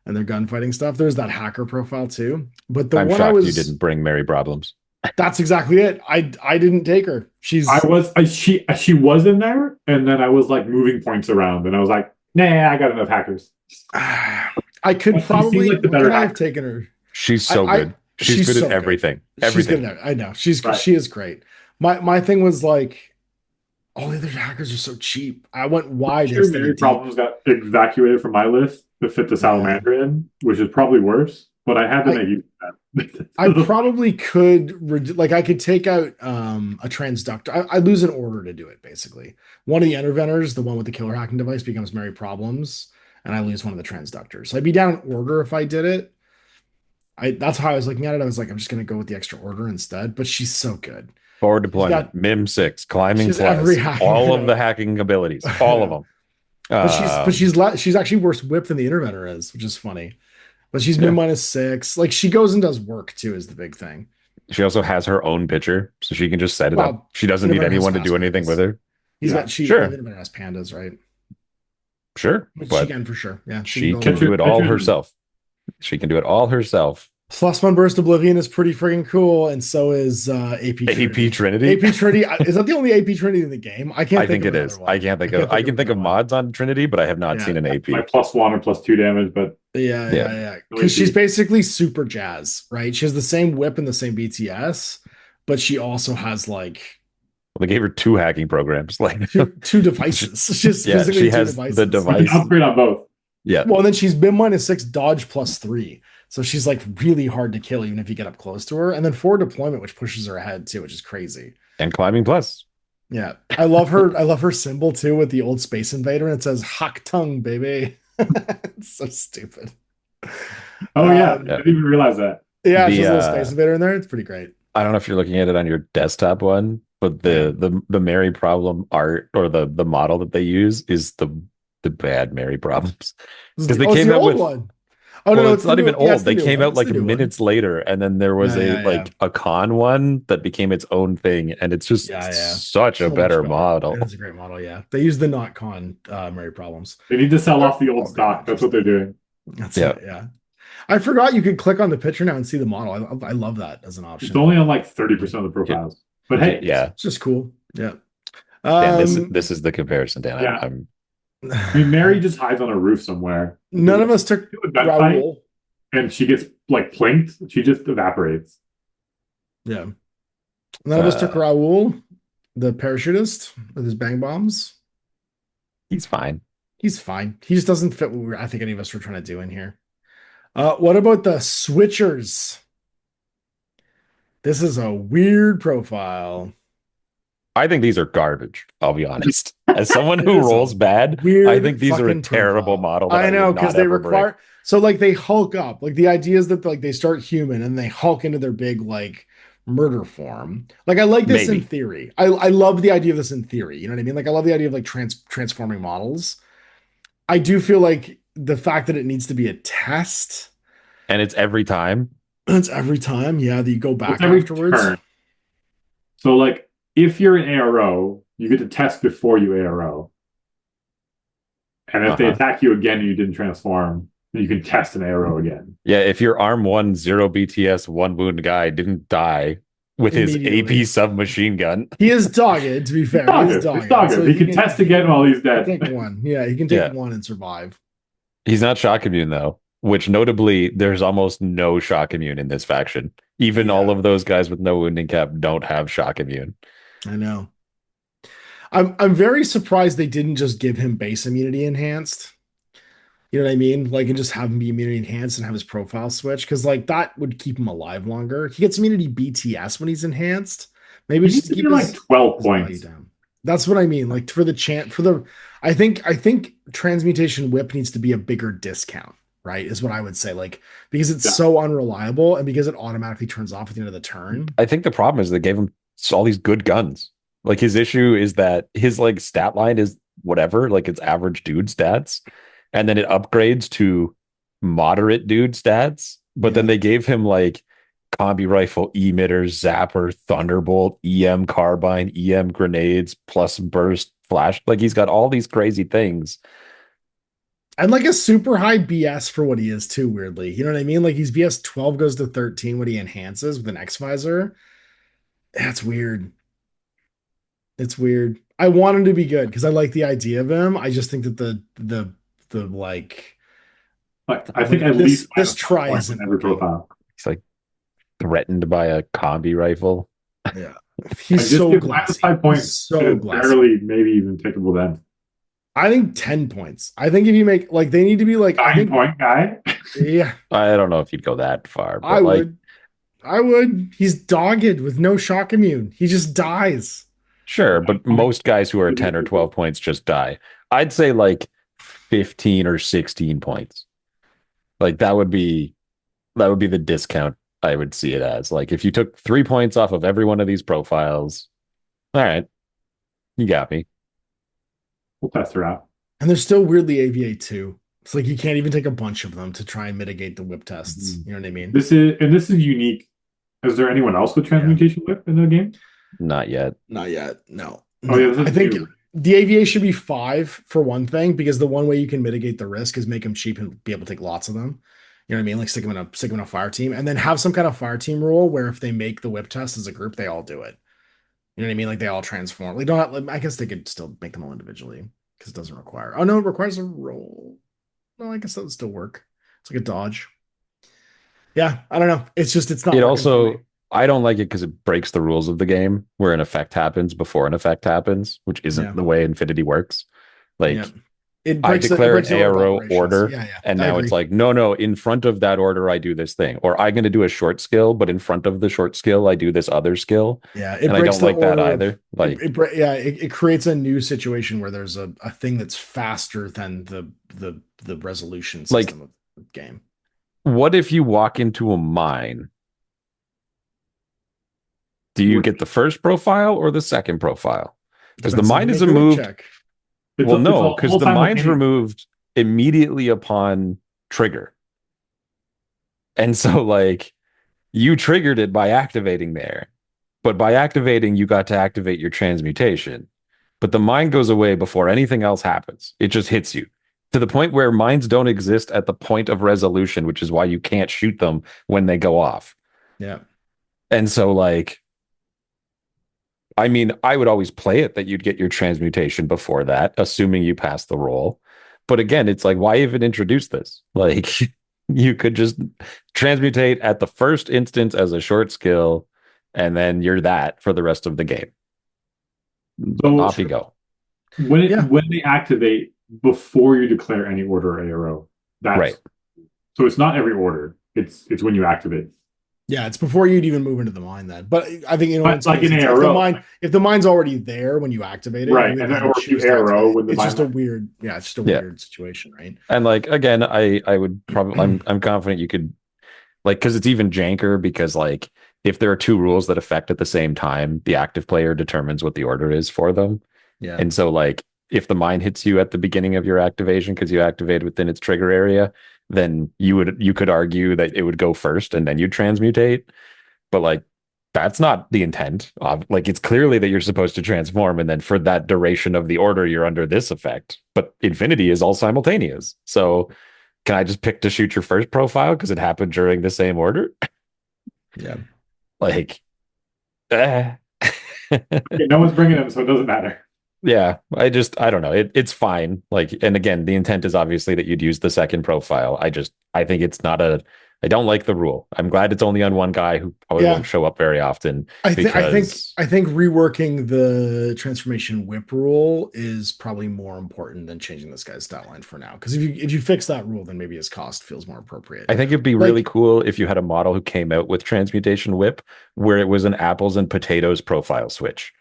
and their gunfighting stuff. There's that hacker profile too. But I'm shocked you didn't bring Mary Problems. That's exactly it. I didn't take her. She was in there, and then I was like moving points around, and I was like, nah, I got enough hackers. I could probably like the better have taken her. She's so good. She's good at everything. Everything. I know. She is great. My thing was like, all the other hackers are so cheap. I went wide. Sure, Mary Problems got evacuated from my list to fit the Salamander in, which is probably worse. But I had to make use of that. I probably could, I could take out a transductor. I lose an order to do it, basically. One of the interventors, the one with the killer hacking device, becomes Mary Problems, and I lose one of the transductors. So I'd be down in order if I did it. That's how I was looking at it. I was like, I'm just going to go with the extra order instead. But she's so good. Forward deployment, MIM 6, climbing plus, all of the hacking abilities, all of them. But she's actually worse whipped than the interventor is, which is funny. But she's been -6. Like, she goes and does work too, is the big thing. She also has her own pitcher, so she can just set it up. She doesn't need anyone to do anything with her. Sure. The has pandas, right? Sure. But she can for sure. Yeah. She can do it all herself. She can do it all herself. +1 Burst Oblivion is pretty freaking cool, and so is AP Trinity. AP Trinity? AP Trinity. Is that the only AP Trinity in the game? I think it is. I can think of mods on Trinity, but I have not seen an AP. My +1 or +2 damage, but yeah. Because she's basically super jazz, right? She has the same whip and the same BTS, but she also has like. Well, they gave her 2 hacking programs, like two devices. She has the device. Upgrade on both. Yeah. Well, then she's been -6 dodge +3. So she's like really hard to kill, even if you get up close to her. And then forward deployment, which pushes her ahead too, which is crazy. And climbing plus. Yeah. I love her symbol too with the old Space Invader. And it says Hawk Tongue, baby. It's so stupid. Oh, yeah. I didn't even realize that. Yeah, she's a little Space Invader in there. It's pretty great. I don't know if you're looking at it on your desktop one, but the Mary Problem art or the model that they use is the bad Mary Problems. Because they came out with one. Oh, no, it's not even old. They came out like minutes later, and then there was a con one that became its own thing, and it's just such a better model. It's a great model, yeah. They use the not con Mary Problems. They need to sell off the old stock. That's what they're doing. That's it, yeah. I forgot you could click on the picture now and see the model. I love that as an option. It's only on like 30% of the profiles. But hey, it's just cool. Yeah. Dan, this is the comparison, Dan. Yeah. I mean, Mary just hides on a roof somewhere. None of us took Raoul. And she gets like plinked. She just evaporates. Yeah. None of us took Raoul, the parachutist with his bang bombs. He's fine. He just doesn't fit what I think any of us were trying to do in here. What about the switchers? This is a weird profile. I think these are garbage. I'll be honest. As someone who rolls bad, I think these are a terrible model. I know, because they require. So like they hulk up. Like the idea is that like they start human and they hulk into their big like murder form. Like I like this in theory. I love the idea of this in theory. You know what I mean? Like I love the idea of like transforming models. I do feel like the fact that it needs to be a test, and it's every time. It's every time. Yeah, that you go back afterwards. Turn. So like if you're an ARO, you get to test before you ARO. And if they attack you again and you didn't transform, then you can test an ARO again. Yeah, if your arm 1 0 BTS 1 wound guy didn't die with his AP submachine gun. He is dogged, to be fair. He's dogged. So he can test again while he's dead. Take one. Yeah, he can take one and survive. He's not shock immune though, which notably there's almost no shock immune in this faction. Even all of those guys with no wounding cap don't have shock immune. I know. I'm very surprised they didn't just give him base immunity enhanced. You know what I mean? Like, and just have him be immunity enhanced and have his profile switch, because like that would keep him alive longer. He gets immunity BTS when he's enhanced. Maybe just keep like 12 points down. That's what I mean. Like for the I think transmutation whip needs to be a bigger discount, right? Is what I would say. Like, because it's so unreliable and because it automatically turns off at the end of the turn. I think the problem is they gave him all these good guns. Like his issue is that his like stat line is whatever, like it's average dude stats. And then it upgrades to moderate dude stats. But then they gave him like combi rifle, emitters, zapper, thunderbolt, EM carbine, EM grenades, plus burst flash. Like he's got all these crazy things. And like a super high BS for what he is too, weirdly. You know what I mean? Like he's BS 12 goes to 13 when he enhances with an X visor. That's weird. It's weird. I want him to be good because I like the idea of him. I just think that the like, I think at least this try isn't every profile. He's like threatened by a combi rifle. Yeah, he's so glassy. 5 points, so glassy. Barely, maybe even takeable then. I think 10 points. I think if you make like they need to be like 9-point guy. Yeah, I don't know if you'd go that far. But I would. He's dogged with no shock immune. He just dies. Sure, but most guys who are 10 or 12 points just die. I'd say like 15 or 16 points. Like that would be the discount I would see it as. Like if you took 3 points off of every one of these profiles, all right, you got me. We'll test her out. And they're still weirdly AVA too. It's like you can't even take a bunch of them to try and mitigate the whip tests. You know what I mean? This is unique. Is there anyone else with transmutation whip in the game? Not yet. Not yet. No. Oh, yeah, I think the AVA should be 5 for one thing, because the one way you can mitigate the risk is make them cheap and be able to take lots of them. You know what I mean? Like stick them in a fire team, and then have some kind of fire team rule where if they make the whip test as a group, they all do it. You know what I mean? Like they all transform. Like don't. I guess they could still make them all individually because it doesn't require. Oh no, it requires a roll. No, I guess that would still work. It's like a dodge. Yeah, I don't know. It's just it's not. It also. I don't like it because it breaks the rules of the game where an effect happens before an effect happens, which isn't the way Infinity works. Like I declare an ARO order, and now it's like, no, in front of that order, I do this thing. Or I'm going to do a short skill, but in front of the short skill, I do this other skill. Yeah, and I don't like that either. Like, it creates a new situation where there's a thing that's faster than the resolution system of the game. What if you walk into a mine? Do you get the first profile or the second profile? Because the mine is removed. Well, no, because the mine's removed immediately upon trigger. And so, like, you triggered it by activating there. But by activating, you got to activate your transmutation. But the mine goes away before anything else happens. It just hits you. To the point where mines don't exist at the point of resolution, which is why you can't shoot them when they go off. Yeah. And so, like, I mean, I would always play it that you'd get your transmutation before that, assuming you pass the roll. But again, it's like, why even introduce this? Like, you could just transmutate at the first instance as a short skill, and then you're that for the rest of the game. So off you go. When they activate before you declare any order or ARO, that's right. So it's not every order. It's when you activate. Yeah, it's before you'd even move into the mine then. But I think, it's like an ARO. If the mine's already there when you activate it, right? And then or you ARO when the it's just a weird, it's just a weird situation, right? And like again, I would probably I'm confident you could, like, because it's even janker, because like if there are two rules that affect at the same time, the active player determines what the order is for them. Yeah. And so like if the mine hits you at the beginning of your activation because you activated within its trigger area, then you could argue that it would go first and then you transmutate. But like That's not the intent. Like, it's clearly that you're supposed to transform, and then for that duration of the order, you're under this effect. But infinity is all simultaneous. So can I just pick to shoot your first profile because it happened during the same order? Yeah. Like, Okay, no one's bringing them, so it doesn't matter. yeah, I don't know. It's fine. Like, and again, the intent is obviously that you'd use the second profile. I think it's not I don't like the rule. I'm glad it's only on one guy who probably won't show up very often. I think reworking the transformation whip rule is probably more important than changing this guy's stat line for now. Because if you fix that rule, then maybe his cost feels more appropriate. I think it'd be really cool if you had a model who came out with transmutation whip where it was an apples and potatoes profile switch,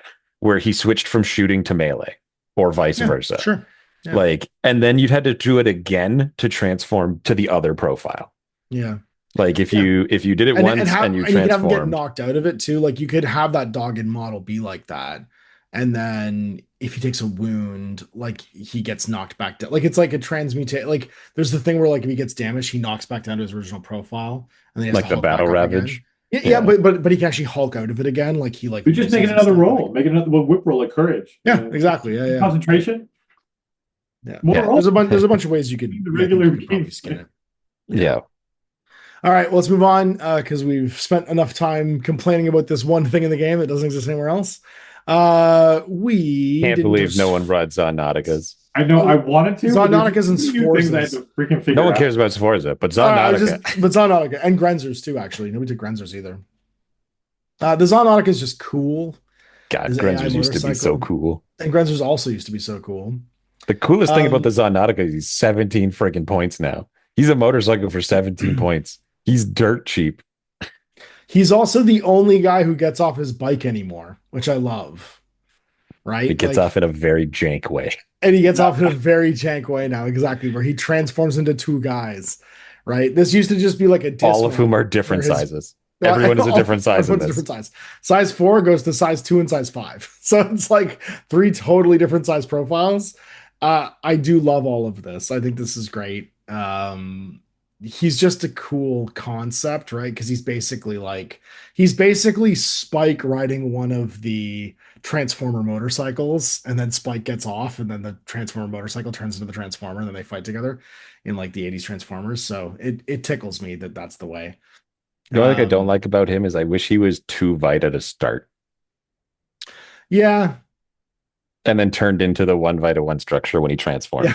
where he switched from shooting to melee or vice versa. Sure. Yeah. Like, and then you'd had to do it again to transform to the other profile. Yeah. Like if you did it once and you transformed, you could have him get knocked out of it too. Like you could have that dogged model be like that, and then if he takes a wound, like he gets knocked back down. Like it's like a transmutate. Like there's the thing where like if he gets damaged, he knocks back down to his original profile, and then like the battle ravage. Yeah, but he can actually Hulk out of it again. Like he like you're just making another roll, making another whip roll like courage. Yeah, exactly. Yeah. Concentration. Yeah. There's a bunch of ways you could probably skin it. Yeah. All right, well, let's move on because we've spent enough time complaining about this one thing in the game that doesn't exist anywhere else. We can't believe no one brought Zanoticas. I know I wanted to. Zanoticas and Sforzas. No one cares about Sforza, but Zanotica. But Zanotica and Grenzers too, actually. Nobody did Grenzers either. The Zanotica is just cool. God, Grenzers used to be so cool. And Grenzers also used to be so cool. The coolest thing about the Zanotica is he's 17 freaking points now. He's a motorcycle for 17 points. He's dirt cheap. He's also the only guy who gets off his bike anymore, which I love. Right? He gets off in a very jank way. And he gets off in a very jank way now, exactly, where he transforms into two guys. Right? This used to just be like a dismount. All of whom are different sizes. Everyone is a different size in this. Different size. Size 4 goes to size 2 and size 5. So it's like 3 totally different size profiles. I do love all of this. I think this is great. He's just a cool concept, right? Because he's basically Spike riding one of the Transformer motorcycles, and then Spike gets off, and then the Transformer motorcycle turns into the Transformer, and then they fight together in like the 80s Transformers. So it tickles me that that's the way. The only thing I don't like about him is I wish he was 2 Vita to start. Yeah. And then turned into the 1 Vita 1 structure when he transforms.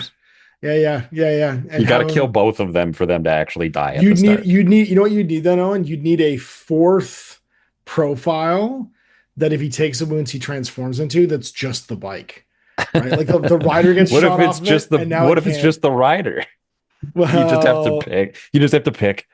Yeah. And you got to kill both of them for them to actually die. You'd need, you know what you'd need then, Owen? You'd need a 4th profile that if he takes the wounds he transforms into, that's just the bike. Right? Like the rider gets what shot if it's off just what if it's just the rider? Well, you just have to pick.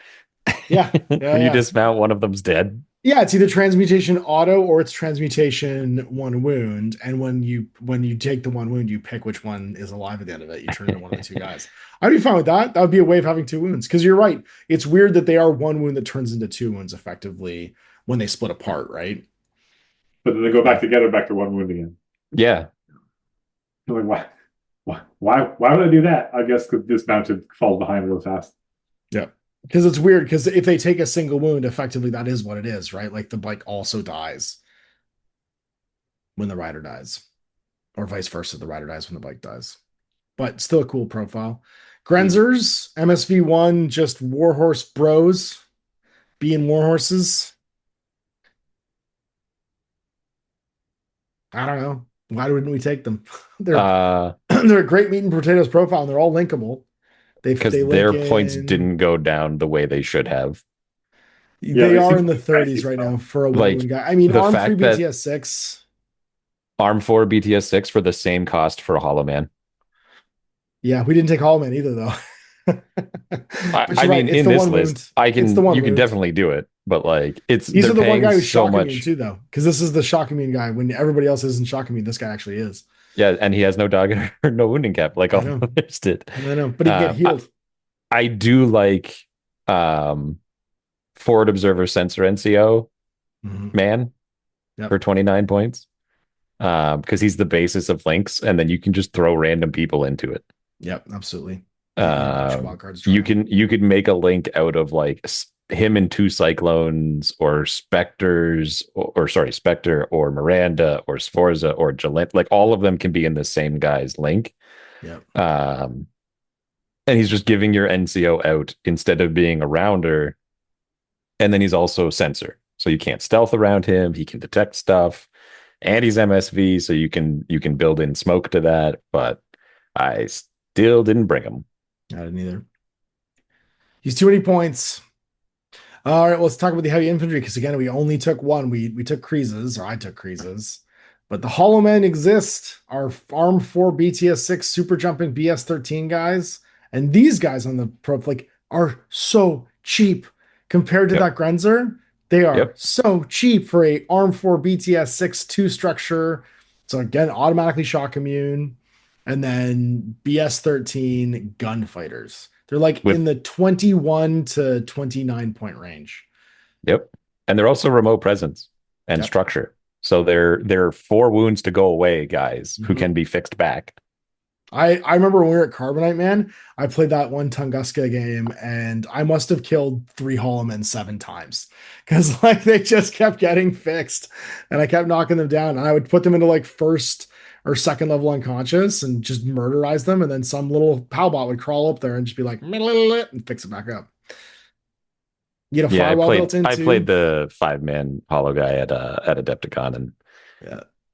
Yeah. When you dismount, one of them's dead. Yeah, it's either transmutation auto or it's transmutation 1 wound. And when you take the 1 wound, you pick which one is alive at the end of it. You turn into one of the 2 guys. I'd be fine with that. That would be a way of having 2 wounds. Because you're right. It's weird that they are 1 wound that turns into 2 wounds effectively when they split apart, right? But then they go back together, back to 1 wound again. Yeah. I'm like, why would I do that? I guess because dismounted falls behind real fast. Yeah. Because it's weird, because if they take a single wound, effectively that is what it is, right? Like the bike also dies when the rider dies, or vice versa, the rider dies when the bike dies. But still a cool profile. Grenzers, MSV1, just warhorse bros being warhorses. I don't know. Why wouldn't we take them? They're a great meat and potatoes profile, and they're all linkable. Because their points didn't go down the way they should have. They are in the 30s right now for a one guy. I mean, Arm 3 BTS 6. Arm 4 BTS 6 for the same cost for a Hollow Man. Yeah, we didn't take Hollow Man either, though. I mean, in this list, you can definitely do it, but like these are the one guy who's Shockimune too, though, because this is the Shockimune guy. When everybody else isn't Shockimune, this guy actually is. Yeah, and he has no dog or no wounding cap, like all the others did. I know, but he can get healed. I do like Forward Observer Sensor NCO man for 29 points. Because he's the basis of links, and then you can just throw random people into it. Yep, absolutely. You could make a link out of like him and two Cyclones or Spectres, or sorry, Spectre or Miranda or Sforza or Gillette, like all of them can be in the same guy's link. Yeah. And he's just giving your NCO out instead of being a rounder. And then he's also sensor, so you can't stealth around him. He can detect stuff, and he's MSV, so you can build in smoke to that. But I still didn't bring him. I didn't either. He's too many points. All right, let's talk about the heavy infantry, because again, we only took one. We took Kreeses, or I took Kreeses. But the Hollow Men exist, our Arm 4 BTS6 super jumping BS13 guys. And these guys on the pro like are so cheap compared to that Grenzer. They are so cheap for a Arm 4 BTS6 2 structure. So again, automatically shock immune. And then BS13 gunfighters. They're like in the 21 to 29 point range. Yep. And they're also remote presence and structure. So they're 4 wounds to go away guys who can be fixed back. I remember when we were at Carbonite, man, I played that one Tunguska game and I must have killed 3 Hollow Men 7 times because like they just kept getting fixed and I kept knocking them down. And I would put them into like first or second level unconscious and just murderize them. And then some little Palbot would crawl up there and just be like, and fix it back up. You had a firewall built in I too? played the 5-man Hollow guy at Adepticon and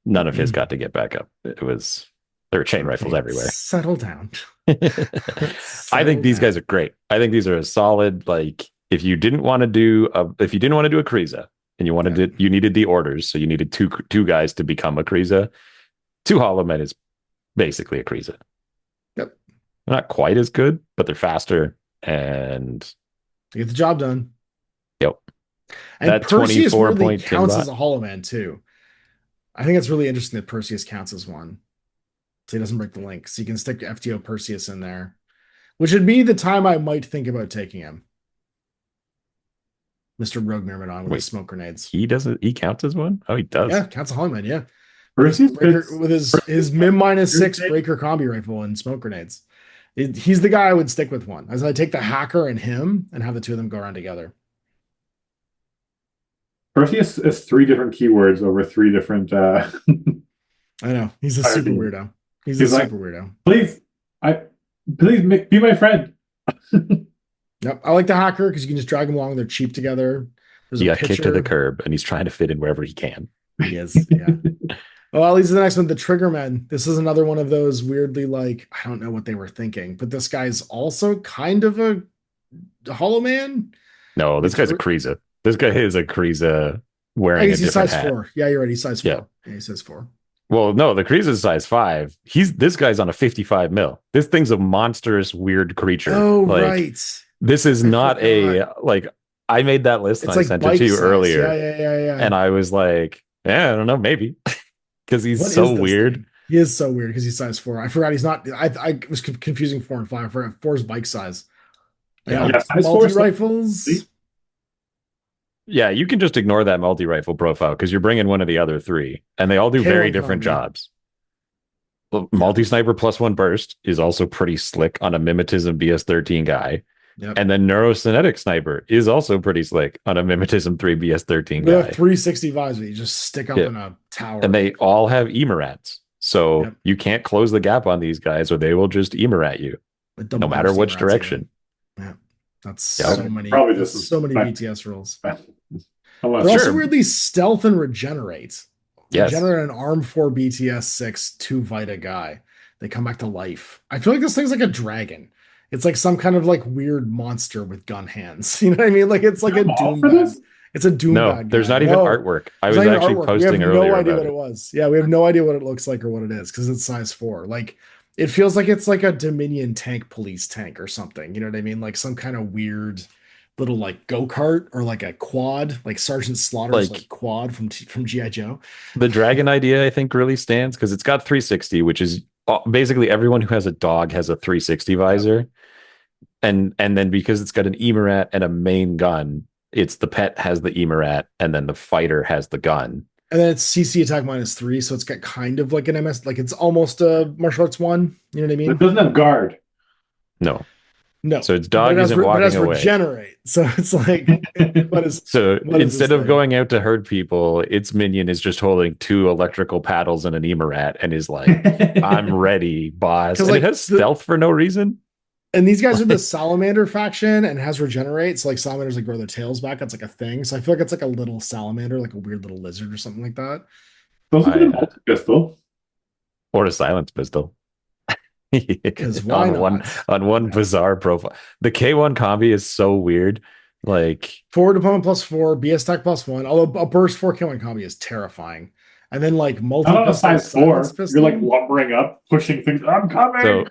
none of his got to get back up. There were chain rifles everywhere. Settle down. I think these guys are great. I think these are a solid, like, if you didn't want to do a Kreesa and you needed the orders, so you needed two guys to become a Kreesa, 2 Hollow Men is basically a Kreesa. Yep. They're not quite as good, but they're faster and they get the job done. Yep. And that Perseus 24 really point counts Timbot as a Hollow Man too. I think it's really interesting that Perseus counts as one. So he doesn't break the link. So you can stick FTO Perseus in there, which would be the time I might think about taking him. Mr. Rogue Myrmidon with his smoke grenades. He counts as one? Oh, he does. Yeah, counts a Hollow Man, yeah. Perseus with his MIM -6 breaker combi rifle and smoke grenades. He's the guy I would stick with one. As I take the hacker and him and have the two of them go around together. Perseus is 3 different keywords over 3 different I know. He's a super weirdo. He's a super weirdo. Please be my friend. Yep. I like the hacker because you can just drag them along. They're cheap together. He got kicked to the curb and he's trying to fit in wherever he can. He is, yeah. Well, at least the next one, the Triggermen. This is another one of those weirdly, like, I don't know what they were thinking, but this guy's also kind of a Hollow Man. No, this guy's a Kreesa. This guy is a Kreesa wearing a different hat. 4. Yeah, you're right. He's size 4. Yeah, he says 4. Well, no, the Kreesa is size 5. This guy's on a 55 mil. This thing's a monstrous, weird creature. Oh, right. This is not I made that list and I sent it to you earlier. Yeah. And I was like, I don't know, maybe. Because he's so weird. Thing? He is so weird because he's size 4. I forgot he's not. I was confusing 4 and 5. 4's bike size. Yeah, multi-rifles. Yeah, you can just ignore that multi-rifle profile because you're bringing one of the other 3, and they all do very different jobs. Well, multi-sniper +1 burst is also pretty slick on a mimetism BS13 guy. Yep. And then Neurokinetic Sniper is also pretty slick on a Mimetism 3 BS13 guy. 360 visor, you just stick up in a tower. And they all have Emirats. So you can't close the gap on these guys or they will just Emirat you. No matter which direction. Yeah. That's so many BTS rules. They're also weirdly stealth and regenerate. Yes. Regenerate an Arm 4 BTS6 2 Vita guy. They come back to life. I feel like this thing's like a dragon. It's like some kind of like weird monster with gun hands. You know what I mean? Like it's like a Doom bag. It's a Doom bag. No, there's not even artwork. I was actually posting earlier. We have no idea what it was. Yeah, we have no idea what it looks like or what it is because it's size 4. Like it feels like it's like a Dominion tank police tank or something. You know what I mean? Like some kind of weird little like go-kart or like a quad, like Sergeant Slaughter's like quad from G.I. Joe. The dragon idea I think really stands because it's got 360, which is basically everyone who has a dog has a 360 visor. And then because it's got an Emirat and a main gun, it's the pet has the Emirat and then the fighter has the gun. And then it's CC attack -3, so it's got kind of like an MS, like it's almost a martial arts 1. You know what I mean? It doesn't have guard. No. No. So its dog isn't but it walking has away. regenerate. So it's like, So what is instead this of thing? going out to hurt people, its minion is just holding 2 electrical paddles and an emerat and is like, I'm ready, boss. And Because it has stealth for no reason. and these guys are the salamander faction and has regenerate. So like salamanders like grow their tails back. That's like a thing. So I feel like it's like a little salamander, like a weird little lizard or something like that. Those are the pistol. Or a silence pistol. Because why not? On one bizarre profile. The K1 combi is so weird. Like forward opponent +4, BS attack +1. Although a burst 4 K1 combi is terrifying. And then like multi Not on a pistol, 5-4. You're like lumbering up, pushing things. I'm coming. So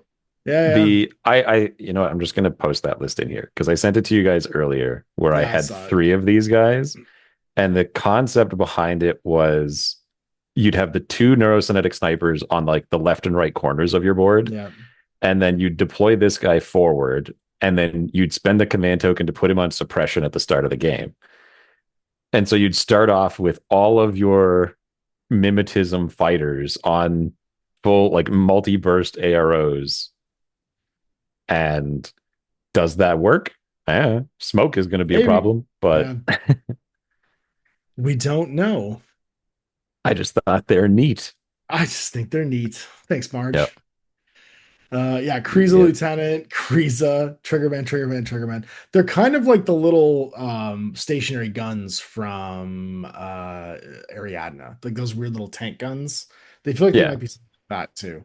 yeah. I you know what, I'm just gonna post that list in here because I sent it to you guys earlier where I had saw it. 3 of these guys, and the concept behind it was you'd have the 2 neurokinetic snipers on like the left and right corners of your board, Yeah. and then you'd deploy this guy forward, and then you'd spend the command token to put him on suppression at the start of the game. And so you'd start off with all of your mimetism fighters on full like multi-burst AROs. And does that work? Smoke is going to be a problem, but we don't know. I just thought they're neat. I just think they're neat. Thanks, Marge. Yep. Kriza Lieutenant, Kriza, Triggerman. They're kind of like the little stationary guns from Ariadna, like those weird little tank guns. They feel like they might be that too.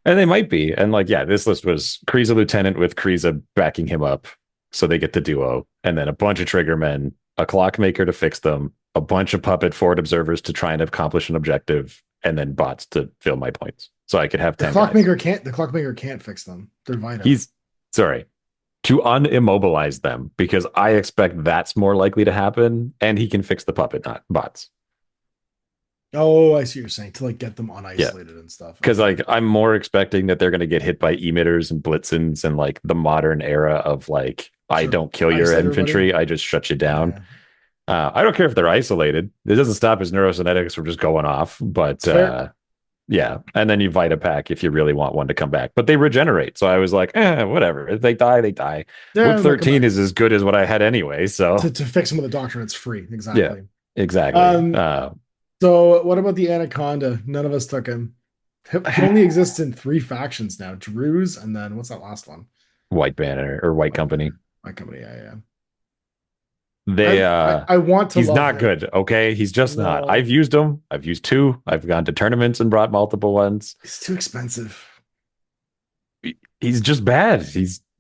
And they might be. And like, this list was Kriza Lieutenant with Kriza backing him up. So they get the duo. And then a bunch of Triggermen, a Clockmaker to fix them, a bunch of puppet forward observers to try and accomplish an objective, and then bots to fill my points. So I could have 10 the Clockmaker can't fix them. They're vital. To unimmobilize them, because I expect that's more likely to happen, and he can fix the puppet, not bots. Oh, I see what you're saying, to like get them unisolated and stuff. Because like I'm more expecting that they're going to get hit by emitters and blitzens and like the modern era of like, I don't kill your infantry, I just shut you down. I don't care if they're isolated. It doesn't stop his neurokinetics from just going off, but and then you Vita pack if you really want one to come back. But they regenerate, so I was like, whatever. If they die, they die. Whip 13 is as good as what I had anyway. So to fix them with a doctrine, it's free. Exactly. Yeah, exactly. So what about the Anaconda? None of us took him. He only exists in 3 factions now: ZEROES, and then what's that last one? White Banner or White Company. White Company, yeah. I want to. He's not good. Okay, he's just not. I've used him. I've used 2. I've gone to tournaments and brought multiple ones. He's too expensive. He's just bad.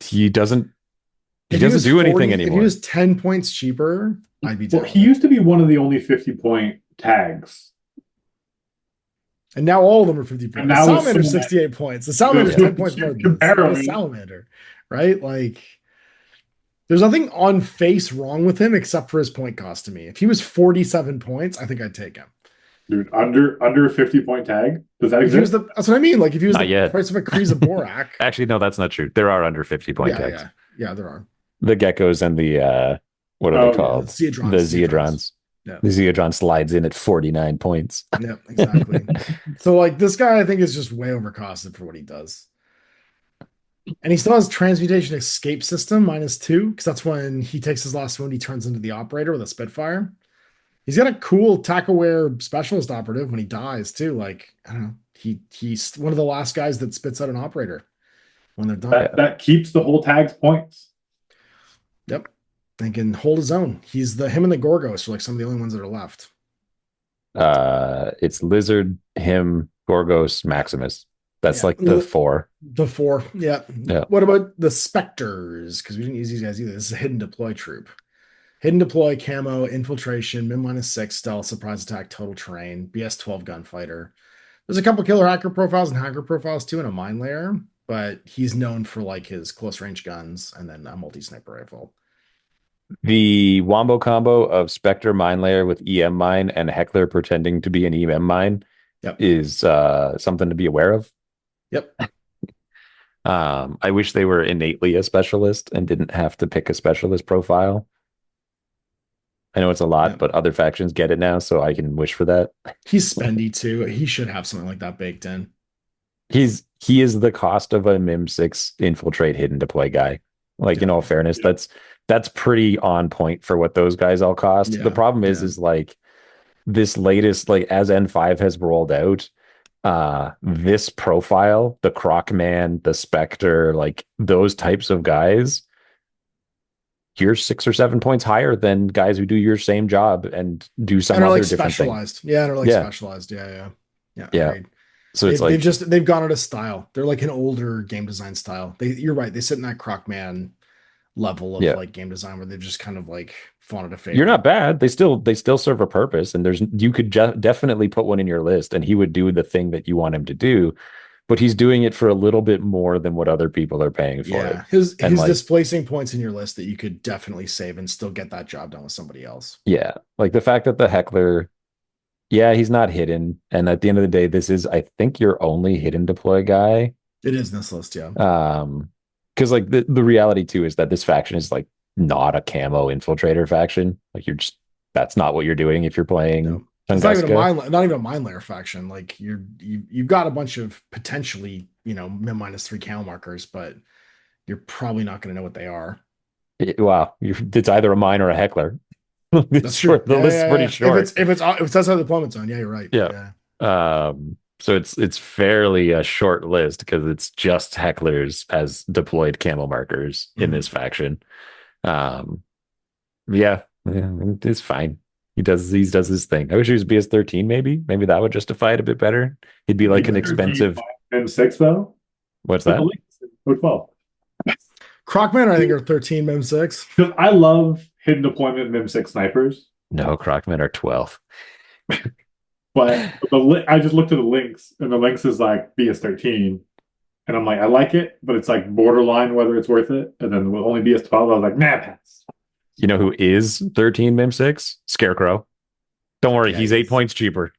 He doesn't do anything anymore. If he was 10 points cheaper, I'd be down. Well, he used to be one of the only 50-point tags. And now all of them are 50 points. The Salamander's 68 points. The Salamander's 10 points more than the Salamander, right? Like, there's nothing on face wrong with him except for his point cost to me. If he was 47 points, I think I'd take him. Dude, under a 50-point tag? Does that exist? That's what I mean. Like, if he was the price of a Kriza Borak. Actually, no, that's not true. There are under 50-point tags. Yeah, there are. The geckos and the what are they called? The Zeodrons. Yeah. The Zeodron slides in at 49 points. Yeah, exactly. So like this guy, I think is just way overcosted for what he does. And he still has Transmutation Escape System -2, because that's when he takes his last wound, he turns into the operator with a Spitfire. He's got a cool attack-aware specialist operative when he dies too. Like, I don't know, he's one of the last guys that spits out an operator when they're done. That keeps the whole tag's points. Yep. And can hold his own. Him and the Gorgos are like some of the only ones that are left. It's Lizard, him, Gorgos, Maximus. That's like the 4. The 4, yeah. What about the Spectres? Because we didn't use these guys either. This is a hidden deploy troop. Hidden deploy, camo, infiltration, min -6, stealth, surprise attack, total terrain, BS 12 gunfighter. There's a couple killer hacker profiles and hacker profiles too in a mine layer, but he's known for like his close range guns and then a multi-sniper rifle. The wombo combo of Spectre mine layer with EM mine and Heckler pretending to be an EM mine is something to be aware of. Yep. I wish they were innately a specialist and didn't have to pick a specialist profile. I know it's a lot, but other factions get it now, so I can wish for that. He's spendy too. He should have something like that baked in. He's he is the cost of a Mim 6 infiltrate hidden to play guy. Like, in all fairness, that's pretty on point for what those guys all cost. Yeah, the problem is like this latest, like as N5 has rolled out, this profile, the Crocman, the Spectre, like those types of guys, you're 6 or 7 points higher than guys who do your same job and do some other like different specialized. thing. Yeah, and are like specialized. Yeah. Agreed. So it's like they've gone out of style. They're like an older game design style. You're right. They sit in that Crocman level of like game design where they've just kind of like fallen out of favor. You're not bad. They still serve a purpose, and you could definitely put one in your list, and he would do the thing that you want him to do. But he's doing it for a little bit more than what other people are paying for it. His like, displacing points in your list that you could definitely save and still get that job done with somebody else. Yeah, like the fact that the Heckler, he's not hidden, and at the end of the day, this is, I think, your only hidden deploy guy. It is in this list, yeah. Because like the reality too is that this faction is like not a camo infiltrator faction. Like that's not what you're doing if you're playing. No. It's not even a mine layer faction. Like you've got a bunch of potentially, -3 camo markers, but you're probably not going to know what they are. It's either a mine or a Heckler. That's true. The list is pretty short. If it's outside the deployment zone, you're right. Yeah. So it's fairly a short list because it's just Hecklers as deployed camo markers in this faction. It's fine. He does his thing. I wish he was BS13, maybe that would justify it a bit better. He'd be like an expensive M6 though. What's that? Or 12. Crocman, I think, are 13 M6. Because I love hidden deployment M6 snipers. No, Crocman are 12. But I just looked at the links, and the links is like BS13, and I'm like, I like it, but it's like borderline whether it's worth it. And then with only BS12, I was like, nah, pass. You know who is 13 Mim6? Scarecrow. Don't worry, he's 8 points cheaper.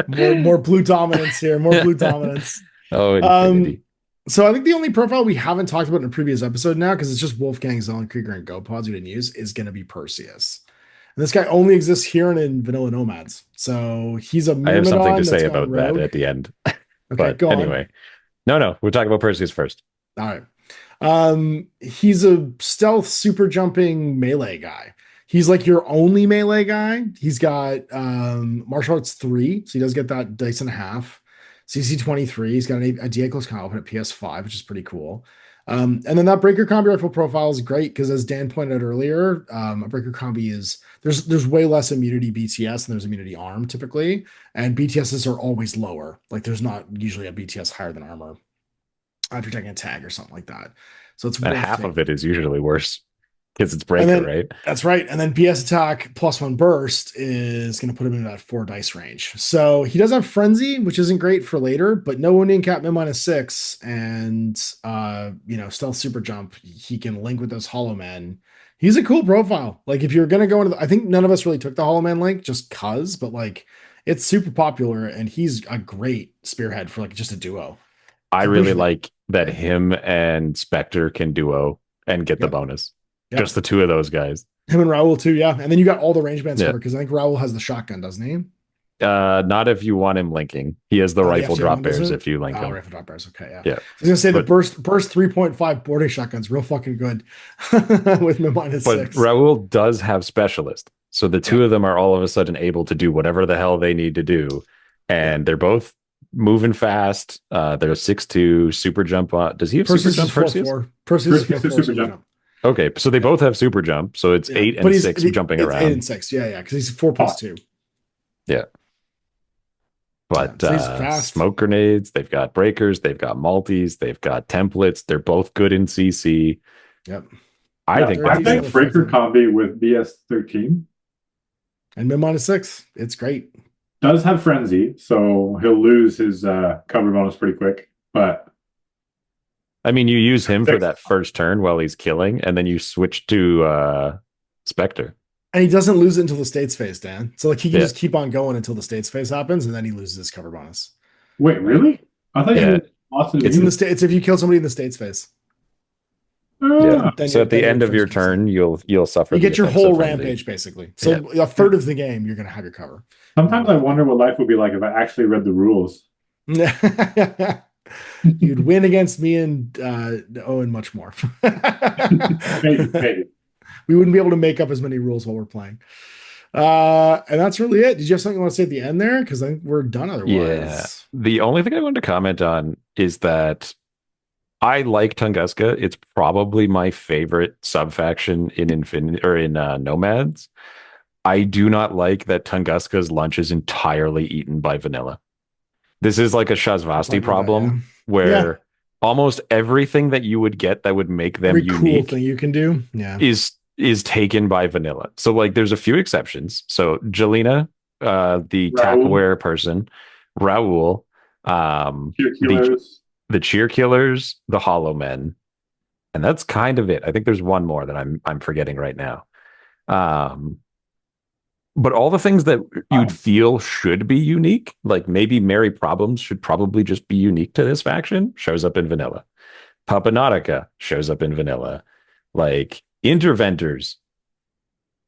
more blue dominance here. More blue dominance. Oh, infinity. So I think the only profile we haven't talked about in a previous episode now, because it's just Wolfgang, Zellenkrieger, and GoPods we didn't use, is going to be Perseus. And this guy only exists here and in vanilla Nomads. So he's a I have something to say about that at the end. Okay, go anyway. On. No, we'll talk about Perseus first. All right. He's a stealth super jumping melee guy. He's like your only melee guy. He's got martial arts 3, so he does get that dice and a half. CC 23. He's got a DA close combat at PS5, which is pretty cool. And then that breaker combi rifle profile is great because, as Dan pointed out earlier, a breaker combi is there's way less immunity BTS than there's immunity arm typically, and BTSs are always lower. Like there's not usually a BTS higher than armor after taking a tag or something like that. So it's half of it is usually worse because it's breaker, right? That's right. And then BS attack +1 burst is going to put him in that 4 dice range. So he does have frenzy, which isn't great for later, but no wounding cap -6 and stealth super jump. He can link with those hollow men. He's a cool profile. Like if you're going to go into I think none of us really took the hollow man link just cuz, but like it's super popular and he's a great spearhead for like just a duo. I really like that him and Spectre can duo and get the bonus. Yep. Just the two of those guys. Him and Raul too, yeah. And then you got all the range bands covered because I think Raul has the shotgun, doesn't he? Not if you want him linking. He has the rifle drop bears if you link him. Rifle drop bears, okay, yeah. I was gonna say the burst 3.5 boarding shotgun's real fucking good with -6. But Raul does have specialist. So the two of them are all of a sudden able to do whatever the hell they need to do. And they're both moving fast. They're 6'2", super jump on. Does he have super jump? Perseus is super jump. Okay, so they both have super jump. So it's 8 and 6 jumping around. 8 and 6, yeah, because he's 4+2. Yeah. But smoke grenades, they've got breakers, they've got multis, they've got templates. They're both good in CC. Yep. I think breaker combi with BS13 and Mim -6. It's great. Does have frenzy, so he'll lose his cover bonus pretty quick. But I mean, you use him for that first turn while he's killing, and then you switch to Spectre. And he doesn't lose it until the states phase, Dan. So like he can just keep on going until the states phase happens, and then he loses his cover bonus. Wait, really? I thought you lost it. It's in the states. If you kill somebody in the states phase. So at the end of your turn, you'll suffer. You get your whole rampage basically. So a third of the game, you're going to have your cover. Sometimes I wonder what life would be like if I actually read the rules You'd win against me and Owen much more. Maybe. We wouldn't be able to make up as many rules while we're playing. And that's really it. Did you have something you want to say at the end there? Because I think we're done otherwise. Yeah. The only thing I wanted to comment on is that I like Tunguska. It's probably my favorite subfaction in Infinity or in Nomads. I do not like that Tunguska's lunch is entirely eaten by vanilla. This is like a Shazvasti problem where almost everything that you would get that would make them Every unique cool thing you can do, is taken by vanilla. So like there's a few exceptions. So Jelena, the tapware person, Raul, the cheer killers, the hollow men, and that's kind of it. I think there's one more that I'm forgetting right now. But all the things that you'd feel should be unique, like maybe Merry Problems should probably just be unique to this faction, shows up in vanilla. Papanautica shows up in vanilla. Like Interventors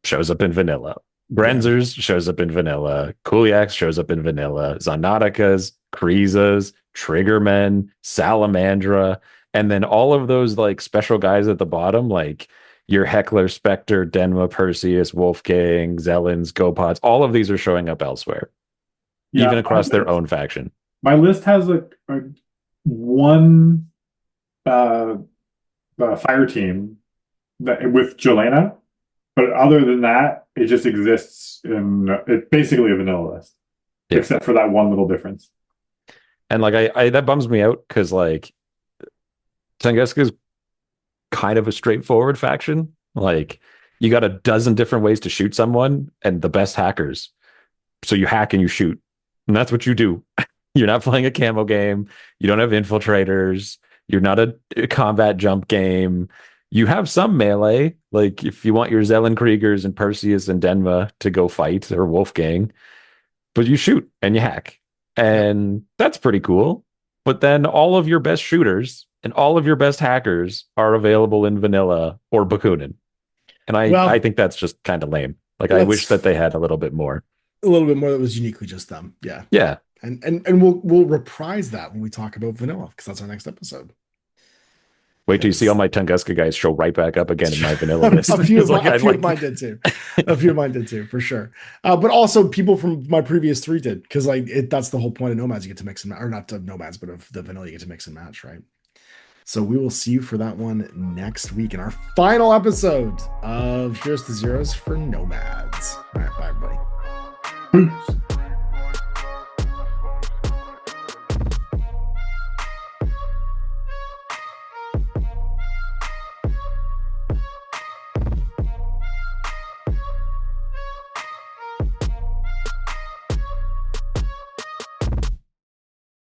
shows up in vanilla. Grenzers shows up in vanilla. Kuliaks shows up in vanilla. Zanoticas, Krizas, Triggermen, Salamandra, and then all of those like special guys at the bottom, like your Heckler, Spectre, Denma, Perseus, Wolfgang, Zelens, Gopods, all of these are showing up elsewhere, even across their own faction. My list has one fire team with Jelena, but other than that, it just exists it's basically a vanilla list, except for that one little difference. And like I that bums me out because like Tunguska is kind of a straightforward faction. Like you got a dozen different ways to shoot someone and the best hackers. So you hack and you shoot. And that's what you do. You're not playing a camo game. You don't have infiltrators. You're not a combat jump game. You have some melee. Like if you want your Zellenkriegers and Perseus and Denma to go fight or Wolfgang, but you shoot and you hack. And that's pretty cool. But then all of your best shooters and all of your best hackers are available in vanilla or Bakunin. And I think that's just kind of lame. Like I wish that they had a little bit more. A little bit more that was uniquely just them. Yeah. Yeah. And we'll reprise that when we talk about vanilla, because that's our next episode. Wait till you see all my Tunguska guys show right back up again in my vanilla list. A few of mine did too. A few of mine did too, for sure. But also people from my previous 3 did, because that's the whole point of Nomads. You get to mix and match, or not to Nomads, but of the vanilla, you get to mix and match, right? So we will see you for that one next week in our final episode of Here's the Zeros for Nomads. All right, bye everybody. Peace.